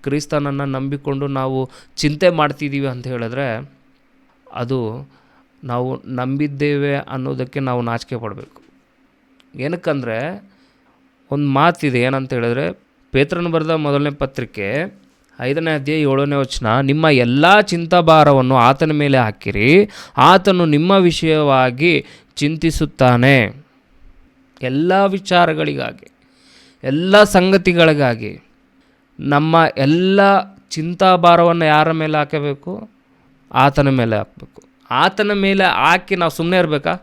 ಕ್ರಿಸ್ತನನ್ನು ನಂಬಿಕೊಂಡು ನಾವು ಚಿಂತೆ ಮಾಡ್ತಿದ್ದೀವಿ ಅಂತ ಹೇಳಿದ್ರೆ ಅದು ನಾವು ನಂಬಿದ್ದೇವೆ ಅನ್ನೋದಕ್ಕೆ ನಾವು ನಾಚಿಕೆ ಪಡಬೇಕು. ಏನಕ್ಕಂದರೆ ಒಂದು ಮಾತಿದೆ, ಏನಂತ ಹೇಳಿದ್ರೆ ಪೇತ್ರನ ಬರೆದ ಮೊದಲನೇ ಪತ್ರಿಕೆ 5ನೇ ಅಧ್ಯಾಯ 7ನೇ ವಚನ, ನಿಮ್ಮ ಎಲ್ಲ ಚಿಂತಾಭಾರವನ್ನು ಆತನ ಮೇಲೆ ಹಾಕಿರಿ, ಆತನು ನಿಮ್ಮ ವಿಷಯವಾಗಿ ಚಿಂತಿಸುತ್ತಾನೆ. ಎಲ್ಲ ವಿಚಾರಗಳಿಗಾಗಿ, ಎಲ್ಲ ಸಂಗತಿಗಳಿಗಾಗಿ ನಮ್ಮ ಎಲ್ಲ ಚಿಂತಾಭಾರವನ್ನು ಯಾರ ಮೇಲೆ ಹಾಕಬೇಕು? ಆತನ ಮೇಲೆ ಹಾಕಬೇಕು. ಆತನ ಮೇಲೆ ಹಾಕಿ ನಾವು ಸುಮ್ಮನೆ ಇರಬೇಕಾ?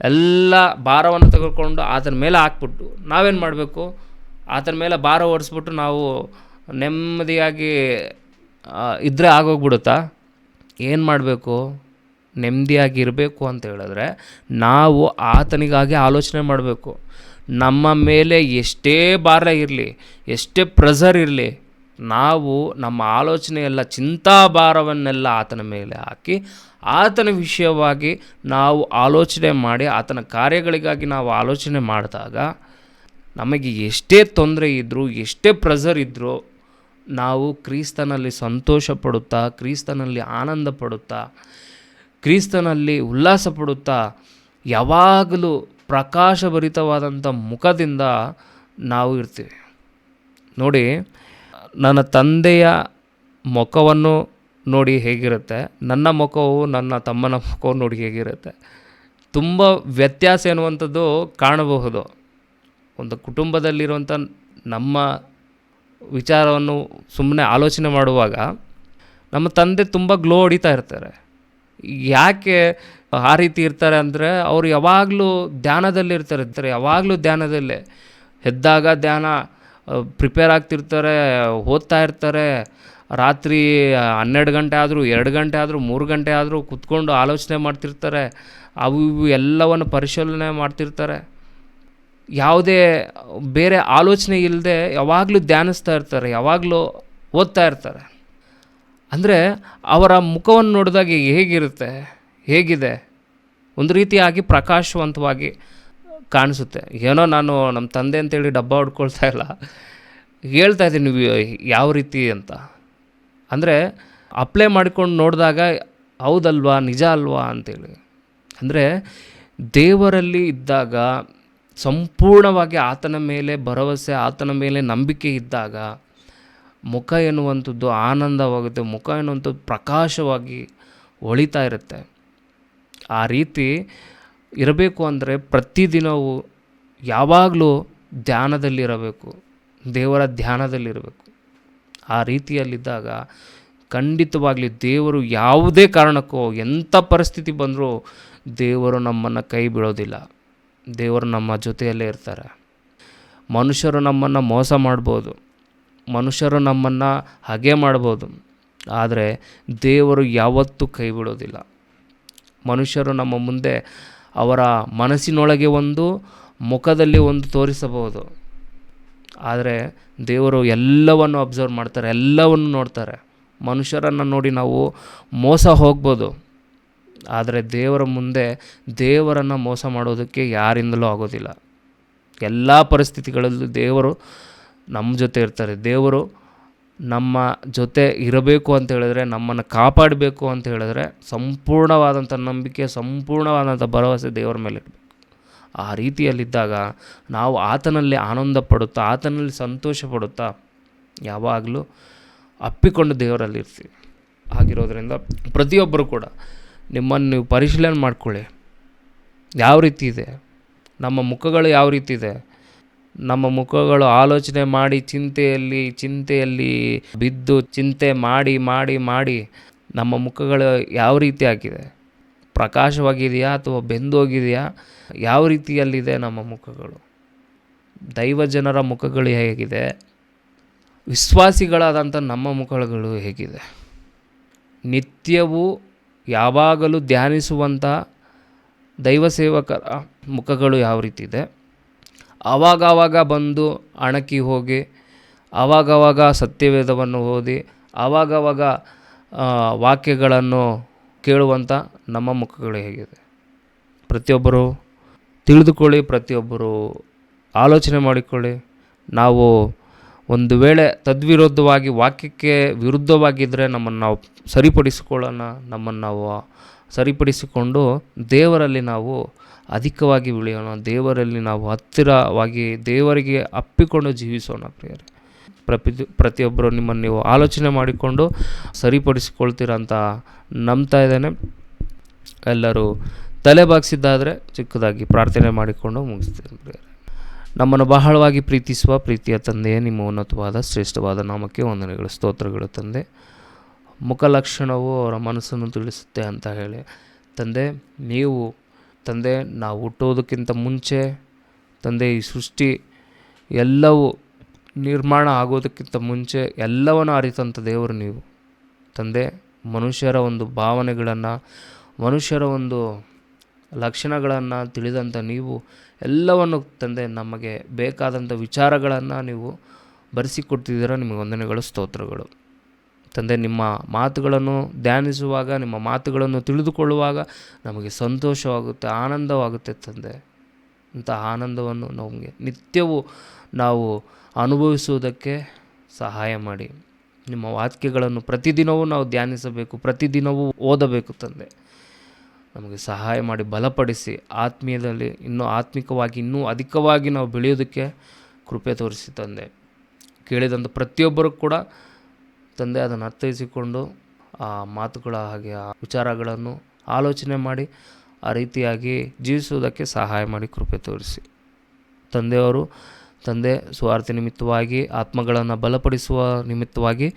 ಎಲ್ಲ ಭಾರವನ್ನು ತೆಗೆದುಕೊಂಡು ಆತನ ಮೇಲೆ ಹಾಕ್ಬಿಟ್ಟು ನಾವೇನು ಮಾಡಬೇಕು? ಆತನ ಮೇಲೆ ಭಾರ ಓಡಿಸ್ಬಿಟ್ಟು ನಾವು ನೆಮ್ಮದಿಯಾಗಿ ಇದ್ದರೆ ಆಗೋಗ್ಬಿಡುತ್ತಾ? ಏನು ಮಾಡಬೇಕು? ನೆಮ್ಮದಿಯಾಗಿ ಇರಬೇಕು ಅಂತ ಹೇಳಿದ್ರೆ ನಾವು ಆತನಿಗಾಗಿ ಆಲೋಚನೆ ಮಾಡಬೇಕು. ನಮ್ಮ ಮೇಲೆ ಎಷ್ಟೇ ಭಾರ ಇರಲಿ, ಎಷ್ಟೇ ಪ್ರೆಷರ್ ಇರಲಿ, ನಾವು ನಮ್ಮ ಆಲೋಚನೆಯೆಲ್ಲ, ಚಿಂತಾಭಾರವನ್ನೆಲ್ಲ ಆತನ ಮೇಲೆ ಹಾಕಿ ಆತನ ವಿಷಯವಾಗಿ ನಾವು ಆಲೋಚನೆ ಮಾಡಿ ಆತನ ಕಾರ್ಯಗಳಿಗಾಗಿ ನಾವು ಆಲೋಚನೆ ಮಾಡಿದಾಗ ನಮಗೆ ಎಷ್ಟೇ ತೊಂದರೆ ಇದ್ದರೂ, ಎಷ್ಟೇ ಪ್ರೆಷರ್ ಇದ್ದರೂ ನಾವು ಕ್ರಿಸ್ತನಲ್ಲಿ ಸಂತೋಷ ಪಡುತ್ತಾ, ಕ್ರಿಸ್ತನಲ್ಲಿ ಆನಂದ ಪಡುತ್ತಾ, ಕ್ರಿಸ್ತನಲ್ಲಿ ಉಲ್ಲಾಸ ಪಡುತ್ತಾ, ಯಾವಾಗಲೂ ಪ್ರಕಾಶಭರಿತವಾದಂಥ ಮುಖದಿಂದ ನಾವು ಇರ್ತೀವಿ. ನೋಡಿ, ನನ್ನ ತಂದೆಯ ಮುಖವನ್ನು ನೋಡಿ ಹೇಗಿರುತ್ತೆ, ನನ್ನ ಮುಖವು ನನ್ನ ತಮ್ಮನ ಮುಖವು ನೋಡಿ ಹೇಗಿರುತ್ತೆ. ತುಂಬ ವ್ಯತ್ಯಾಸ ಎನ್ನುವಂಥದ್ದು ಕಾಣಬಹುದು. ಒಂದು ಕುಟುಂಬದಲ್ಲಿರುವಂಥ ನಮ್ಮ ವಿಚಾರವನ್ನು ಸುಮ್ಮನೆ ಆಲೋಚನೆ ಮಾಡುವಾಗ ನಮ್ಮ ತಂದೆ ತುಂಬ ಗ್ಲೋ ಹೊಡಿತಾ ಇರ್ತಾರೆ. ಯಾಕೆ ಆ ರೀತಿ ಇರ್ತಾರೆ ಅಂದರೆ ಅವರು ಯಾವಾಗಲೂ ಧ್ಯಾನದಲ್ಲಿರ್ತಾರೆ, ಯಾವಾಗಲೂ ಧ್ಯಾನದಲ್ಲೇ. ಎದ್ದಾಗ ಧ್ಯಾನ, ಪ್ರಿಪೇರ್ ಆಗ್ತಿರ್ತಾರೆ, ಓದ್ತಾ ಇರ್ತಾರೆ. ರಾತ್ರಿ 12 ಗಂಟೆ ಆದರೂ, 2 ಗಂಟೆ ಆದರೂ, 3 ಗಂಟೆ ಆದರೂ ಕೂತ್ಕೊಂಡು ಆಲೋಚನೆ ಮಾಡ್ತಿರ್ತಾರೆ. ಅವು ಇವು ಎಲ್ಲವನ್ನು ಪರಿಶೀಲನೆ ಮಾಡ್ತಿರ್ತಾರೆ. ಯಾವುದೇ ಬೇರೆ ಆಲೋಚನೆ ಇಲ್ಲದೆ ಯಾವಾಗಲೂ ಧ್ಯಾನಿಸ್ತಾ ಇರ್ತಾರೆ, ಯಾವಾಗಲೂ ಓದ್ತಾ ಇರ್ತಾರೆ. ಅಂದರೆ ಅವರ ಮುಖವನ್ನು ನೋಡಿದಾಗ ಹೇಗಿದೆ? ಒಂದು ರೀತಿಯಾಗಿ ಪ್ರಕಾಶವಂತವಾಗಿ ಕಾಣಿಸುತ್ತೆ. ಏನೋ ನಾನು ನಮ್ಮ ತಂದೆ ಅಂತೇಳಿ ಡಬ್ಬ ಹೊಡ್ಕೊಳ್ತಾ ಇಲ್ಲ, ಹೇಳ್ತಾ ಇದ್ದೀನಿ ನೀವು ಯಾವ ರೀತಿ ಅಂತ. ಅಂದರೆ ಅಪ್ಲೈ ಮಾಡಿಕೊಂಡು ನೋಡಿದಾಗ ಹೌದಲ್ವಾ, ನಿಜ ಅಲ್ವಾ ಅಂತೇಳಿ. ಅಂದರೆ ದೇವರಲ್ಲಿ ಇದ್ದಾಗ, ಸಂಪೂರ್ಣವಾಗಿ ಆತನ ಮೇಲೆ ಭರವಸೆ, ಆತನ ಮೇಲೆ ನಂಬಿಕೆ ಇದ್ದಾಗ ಮುಖ ಎನ್ನುವಂಥದ್ದು ಆನಂದವಾಗುತ್ತೆ, ಮುಖ ಎನ್ನುವಂಥದ್ದು ಪ್ರಕಾಶವಾಗಿ ಹೊಳಿತಾ ಇರುತ್ತೆ. ಆ ರೀತಿ ಇರಬೇಕು ಅಂದರೆ ಪ್ರತಿದಿನವೂ ಯಾವಾಗಲೂ ಧ್ಯಾನದಲ್ಲಿರಬೇಕು, ದೇವರ ಧ್ಯಾನದಲ್ಲಿರಬೇಕು. ಆ ರೀತಿಯಲ್ಲಿದ್ದಾಗ ಖಂಡಿತವಾಗಲಿ ದೇವರು ಯಾವುದೇ ಕಾರಣಕ್ಕೂ ಎಂಥ ಪರಿಸ್ಥಿತಿ ಬಂದರೂ ದೇವರು ನಮ್ಮನ್ನು ಕೈ ಬಿಡೋದಿಲ್ಲ. ದೇವರು ನಮ್ಮ ಜೊತೆಯಲ್ಲೇ ಇರ್ತಾರೆ. ಮನುಷ್ಯರು ನಮ್ಮನ್ನು ಮೋಸ ಮಾಡ್ಬೋದು, ಮನುಷ್ಯರು ನಮ್ಮನ್ನು ಹಾಗೆ ಮಾಡ್ಬೋದು, ಆದರೆ ದೇವರು ಯಾವತ್ತೂ ಕೈ ಬಿಡೋದಿಲ್ಲ. ಮನುಷ್ಯರು ನಮ್ಮ ಮುಂದೆ ಅವರ ಮನಸ್ಸಿನೊಳಗೆ ಒಂದು, ಮುಖದಲ್ಲಿ ಒಂದು ತೋರಿಸಬಹುದು, ಆದರೆ ದೇವರು ಎಲ್ಲವನ್ನು ಅಬ್ಸರ್ವ್ ಮಾಡ್ತಾರೆ, ಎಲ್ಲವನ್ನು ನೋಡ್ತಾರೆ. ಮನುಷ್ಯರನ್ನು ನೋಡಿ ನಾವು ಮೋಸ ಹೋಗ್ಬೋದು, ಆದರೆ ದೇವರ ಮುಂದೆ ದೇವರನ್ನು ಮೋಸ ಮಾಡೋದಕ್ಕೆ ಯಾರಿಂದಲೂ ಆಗೋದಿಲ್ಲ. ಎಲ್ಲ ಪರಿಸ್ಥಿತಿಗಳಲ್ಲೂ ದೇವರು ನಮ್ಮ ಜೊತೆ ಇರ್ತಾರೆ. ದೇವರು ನಮ್ಮ ಜೊತೆ ಇರಬೇಕು ಅಂತ ಹೇಳಿದ್ರೆ, ನಮ್ಮನ್ನು ಕಾಪಾಡಬೇಕು ಅಂತ ಹೇಳಿದ್ರೆ ಸಂಪೂರ್ಣವಾದಂಥ ನಂಬಿಕೆ, ಸಂಪೂರ್ಣವಾದಂಥ ಭರವಸೆ ದೇವರ ಮೇಲೆ ಇರಬೇಕು. ಆ ರೀತಿಯಲ್ಲಿದ್ದಾಗ ನಾವು ಆತನಲ್ಲಿ ಆನಂದ ಪಡುತ್ತಾ, ಆತನಲ್ಲಿ ಸಂತೋಷ ಪಡುತ್ತಾ ಯಾವಾಗಲೂ ಅಪ್ಪಿಕೊಂಡು ದೇವರಲ್ಲಿ ಇರ್ತೀವಿ. ಆಗಿರೋದ್ರಿಂದ ಪ್ರತಿಯೊಬ್ಬರು ಕೂಡ ನಿಮ್ಮನ್ನು ನೀವು ಪರಿಶೀಲನೆ ಮಾಡ್ಕೊಳ್ಳಿ. ಯಾವ ರೀತಿ ಇದೆ ನಮ್ಮ ಮುಖಗಳು, ಯಾವ ರೀತಿ ಇದೆ ನಮ್ಮ ಮುಖಗಳು? ಆಲೋಚನೆ ಮಾಡಿ ಚಿಂತೆಯಲ್ಲಿ ಬಿದ್ದು ಚಿಂತೆ ಮಾಡಿ ಮಾಡಿ ಮಾಡಿ ನಮ್ಮ ಮುಖಗಳು ಯಾವ ರೀತಿ ಆಗಿದೆ? ಪ್ರಕಾಶವಾಗಿದೆಯಾ ಅಥವಾ ಬೆಂದೋಗಿದೆಯಾ? ಯಾವ ರೀತಿಯಲ್ಲಿದೆ ನಮ್ಮ ಮುಖಗಳು? ದೈವ ಜನರ ಮುಖಗಳು ಹೇಗಿದೆ? ವಿಶ್ವಾಸಿಗಳಾದಂಥ ನಮ್ಮ ಮುಖಗಳು ಹೇಗಿದೆ? ನಿತ್ಯವೂ ಯಾವಾಗಲೂ ಧ್ಯಾನಿಸುವಂಥ ದೈವ ಸೇವಕರ ಮುಖಗಳು ಯಾವ ರೀತಿ ಇದೆ? ಆವಾಗವಾಗ ಬಂದು ಅಣಕಿ ಹೋಗಿ, ಆವಾಗವಾಗ ಸತ್ಯವೇದವನ್ನು ಓದಿ, ಆವಾಗವಾಗ ವಾಕ್ಯಗಳನ್ನು ಕೇಳುವಂಥ ನಮ್ಮ ಮುಖಗಳು ಹೇಗಿದೆ? ಪ್ರತಿಯೊಬ್ಬರು ತಿಳಿದುಕೊಳ್ಳಿ, ಪ್ರತಿಯೊಬ್ಬರು ಆಲೋಚನೆ ಮಾಡಿಕೊಳ್ಳಿ. ನಾವು ಒಂದು ವೇಳೆ ತದ್ವಿರುದ್ಧವಾಗಿ, ವಾಕ್ಯಕ್ಕೆ ವಿರುದ್ಧವಾಗಿದ್ದರೆ ನಮ್ಮನ್ನು ನಾವು ಸರಿಪಡಿಸಿಕೊಳ್ಳೋಣ. ನಮ್ಮನ್ನು ನಾವು ಸರಿಪಡಿಸಿಕೊಂಡು ದೇವರಲ್ಲಿ ನಾವು ಅಧಿಕವಾಗಿ ಬೆಳೆಯೋಣ. ದೇವರಲ್ಲಿ ನಾವು ಹತ್ತಿರವಾಗಿ ದೇವರಿಗೆ ಅಪ್ಪಿಕೊಂಡು ಜೀವಿಸೋಣ. ಪ್ರಿಯರೇ, ಪ್ರತಿಯೊಬ್ಬರು ನಿಮ್ಮನ್ನು ನೀವು ಆಲೋಚನೆ ಮಾಡಿಕೊಂಡು ಸರಿಪಡಿಸಿಕೊಳ್ತೀರ ಅಂತ ನಂಬ್ತಾ ಇದ್ದೇನೆ. ಎಲ್ಲರೂ ತಲೆ ಬಾಗಿಸಿದ್ದಾದರೆ ಚಿಕ್ಕದಾಗಿ ಪ್ರಾರ್ಥನೆ ಮಾಡಿಕೊಂಡು ಮುಗಿಸ್ತೀನಿ. ಪ್ರಿಯರೇ, ನಮ್ಮನ್ನು ಬಹಳವಾಗಿ ಪ್ರೀತಿಸುವ ಪ್ರೀತಿಯ ತಂದೆಯೇ, ನಿಮ್ಮ ಉನ್ನತವಾದ ಶ್ರೇಷ್ಠವಾದ ನಾಮಕ್ಕೆ ವಂದನೆಗಳು, ಸ್ತೋತ್ರಗಳು ತಂದೆ. ಮುಖಲಕ್ಷಣವು ಅವರ ಮನಸ್ಸನ್ನು ತಿಳಿಸುತ್ತೆ ಅಂತ ಹೇಳಿ ತಂದೆ, ನೀವು ತಂದೆ ನಾವು ಹುಟ್ಟೋದಕ್ಕಿಂತ ಮುಂಚೆ ತಂದೆ ಈ ಸೃಷ್ಟಿ ಎಲ್ಲವೂ ನಿರ್ಮಾಣ ಆಗೋದಕ್ಕಿಂತ ಮುಂಚೆ ಎಲ್ಲವನ್ನು ಅರಿತಂಥ ದೇವರು ನೀವು ತಂದೆ. ಮನುಷ್ಯರ ಒಂದು ಭಾವನೆಗಳನ್ನು, ಮನುಷ್ಯರ ಒಂದು ಲಕ್ಷಣಗಳನ್ನು ತಿಳಿದಂಥ ನೀವು ಎಲ್ಲವನ್ನು ತಂದೆ ನಮಗೆ ಬೇಕಾದಂಥ ವಿಚಾರಗಳನ್ನು ನೀವು ಬರೆಸಿಕೊಡ್ತಿದ್ದೀರ. ನಿಮಗೆ ವಂದನೆಗಳು, ಸ್ತೋತ್ರಗಳು ತಂದೆ. ನಿಮ್ಮ ಮಾತುಗಳನ್ನು ಧ್ಯಾನಿಸುವಾಗ, ನಿಮ್ಮ ಮಾತುಗಳನ್ನು ತಿಳಿದುಕೊಳ್ಳುವಾಗ ನಮಗೆ ಸಂತೋಷವಾಗುತ್ತೆ, ಆನಂದವಾಗುತ್ತೆ ತಂದೆ. ಇಂಥ ಆನಂದವನ್ನು ನಮಗೆ ನಿತ್ಯವೂ ನಾವು ಅನುಭವಿಸುವುದಕ್ಕೆ ಸಹಾಯ ಮಾಡಿ. ನಿಮ್ಮ ವಾಕ್ಯಗಳನ್ನು ಪ್ರತಿದಿನವೂ ನಾವು ಧ್ಯಾನಿಸಬೇಕು, ಪ್ರತಿದಿನವೂ ಓದಬೇಕು ತಂದೆ. ನಮಗೆ ಸಹಾಯ ಮಾಡಿ, ಬಲಪಡಿಸಿ, ಆತ್ಮೀಯದಲ್ಲಿ ಇನ್ನೂ ಆತ್ಮಿಕವಾಗಿ ಇನ್ನೂ ಅಧಿಕವಾಗಿ ನಾವು ಬೆಳೆಯೋದಕ್ಕೆ ಕೃಪೆ ತೋರಿಸಿ ತಂದೆ. ಕೇಳಿದಂಥ ಪ್ರತಿಯೊಬ್ಬರೂ ಕೂಡ ತಂದೆ ಅದನ್ನು ಅರ್ಥೈಸಿಕೊಂಡು ಆ ಮಾತುಗಳ ಹಾಗೆ ಆ ವಿಚಾರಗಳನ್ನು ಆಲೋಚನೆ ಮಾಡಿ ಆ ರೀತಿಯಾಗಿ ಜೀವಿಸುವುದಕ್ಕೆ ಸಹಾಯ ಮಾಡಿ ಕೃಪೆ ತೋರಿಸಿ ತಂದೆಯವರು. ತಂದೆ ಸುವಾರ್ತೆ ನಿಮಿತ್ತವಾಗಿ, ಆತ್ಮಗಳನ್ನು ಬಲಪಡಿಸುವ ನಿಮಿತ್ತವಾಗಿ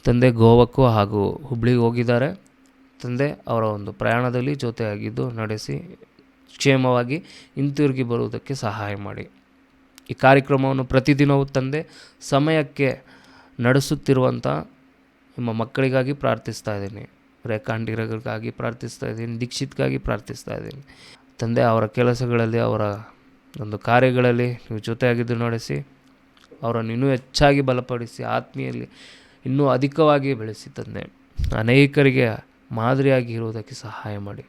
ತಂದೆ ಗೋವಾಕ್ಕೂ ಹಾಗೂ ಹುಬ್ಳಿಗೆ ಹೋಗಿದ್ದಾರೆ ತಂದೆ. ಅವರ ಒಂದು ಪ್ರಯಾಣದಲ್ಲಿ ಜೊತೆಯಾಗಿದ್ದು ನಡೆಸಿ ಕ್ಷೇಮವಾಗಿ ಹಿಂತಿರುಗಿ ಬರುವುದಕ್ಕೆ ಸಹಾಯ ಮಾಡಿ. ಈ ಕಾರ್ಯಕ್ರಮವನ್ನು ಪ್ರತಿದಿನವೂ ತಂದೆ ಸಮಯಕ್ಕೆ ನಡೆಸುತ್ತಿರುವಂಥ ನಿಮ್ಮ ಮಕ್ಕಳಿಗಾಗಿ ಪ್ರಾರ್ಥಿಸ್ತಾ ಇದ್ದೀನಿ. ರೇಖಾಂಡಿಗಳಿಗಾಗಿ ಪ್ರಾರ್ಥಿಸ್ತಾ ಇದ್ದೀನಿ, ದೀಕ್ಷಿತ್ಗಾಗಿ ಪ್ರಾರ್ಥಿಸ್ತಾ ಇದ್ದೀನಿ ತಂದೆ. ಅವರ ಕೆಲಸಗಳಲ್ಲಿ, ಅವರ ಒಂದು ಕಾರ್ಯಗಳಲ್ಲಿ ನೀವು ಜೊತೆಯಾಗಿದ್ದು ನಡೆಸಿ ಅವರನ್ನು ಇನ್ನೂ ಹೆಚ್ಚಾಗಿ ಬಲಪಡಿಸಿ, ಆತ್ಮೀಯಲ್ಲಿ ಇನ್ನೂ ಅಧಿಕವಾಗಿ ಬೆಳೆಸಿ ತಂದೆ. ಅನೇಕರಿಗೆ ಮಾದರಿಯಾಗಿ ಇರುವುದಕ್ಕೆ ಸಹಾಯ ಮಾಡಿ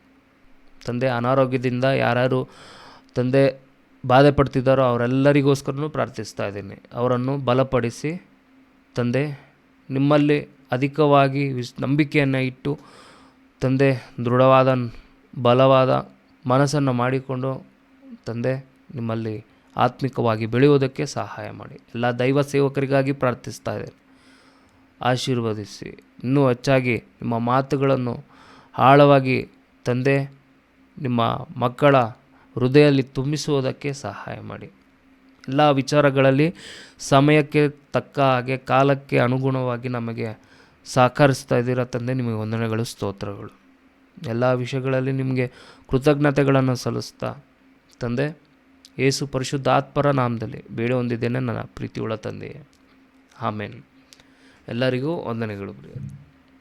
ತಂದೆ. ಅನಾರೋಗ್ಯದಿಂದ ಯಾರ್ಯಾರು ತಂದೆ ಬಾಧೆ ಪಡ್ತಿದ್ದಾರೋ ಅವರೆಲ್ಲರಿಗೋಸ್ಕರನೂ ಪ್ರಾರ್ಥಿಸ್ತಾ ಇದ್ದೀನಿ. ಅವರನ್ನು ಬಲಪಡಿಸಿ ತಂದೆ, ನಿಮ್ಮಲ್ಲಿ ಅಧಿಕವಾಗಿ ನಂಬಿಕೆಯನ್ನು ಇಟ್ಟು ತಂದೆ, ದೃಢವಾದ ಬಲವಾದ ಮನಸ್ಸನ್ನು ಮಾಡಿಕೊಂಡು ತಂದೆ ನಿಮ್ಮಲ್ಲಿ ಆತ್ಮಿಕವಾಗಿ ಬೆಳೆಯುವುದಕ್ಕೆ ಸಹಾಯ ಮಾಡಿ. ಎಲ್ಲ ದೈವ ಸೇವಕರಿಗಾಗಿ ಪ್ರಾರ್ಥಿಸ್ತಾ ಇದ್ದೇನೆ. ಆಶೀರ್ವದಿಸಿ ಇನ್ನೂ ಹೆಚ್ಚಾಗಿ ನಿಮ್ಮ ಮಾತುಗಳನ್ನು ಆಳವಾಗಿ ತಂದೆ ನಿಮ್ಮ ಮಕ್ಕಳ ಹೃದಯದಲ್ಲಿ ತುಂಬಿಸುವುದಕ್ಕೆ ಸಹಾಯ ಮಾಡಿ. ಎಲ್ಲ ವಿಚಾರಗಳಲ್ಲಿ ಸಮಯಕ್ಕೆ ತಕ್ಕ ಹಾಗೆ ಕಾಲಕ್ಕೆ ಅನುಗುಣವಾಗಿ ನಮಗೆ ಸಹಕರಿಸ್ತಾ ಇದ್ದೀರ ತಂದೆ, ನಿಮಗೆ ವಂದನೆಗಳು, ಸ್ತೋತ್ರಗಳು. ಎಲ್ಲ ವಿಷಯಗಳಲ್ಲಿ ನಿಮಗೆ ಕೃತಜ್ಞತೆಗಳನ್ನು ಸಲ್ಲಿಸ್ತಾ ತಂದೆ, ಯೇಸು ಪರಿಶುದ್ಧಾತ್ಮರ ನಾಮದಲ್ಲಿ ಬೇಡ ಹೊಂದಿದ್ದೇನೆ ನನ್ನ ಪ್ರೀತಿಯುಳ್ಳ ತಂದೆಯೇ, ಆಮೇನ್. ಎಲ್ಲರಿಗೂ ವಂದನೆಗಳು ಪ್ರಿಯರೇ.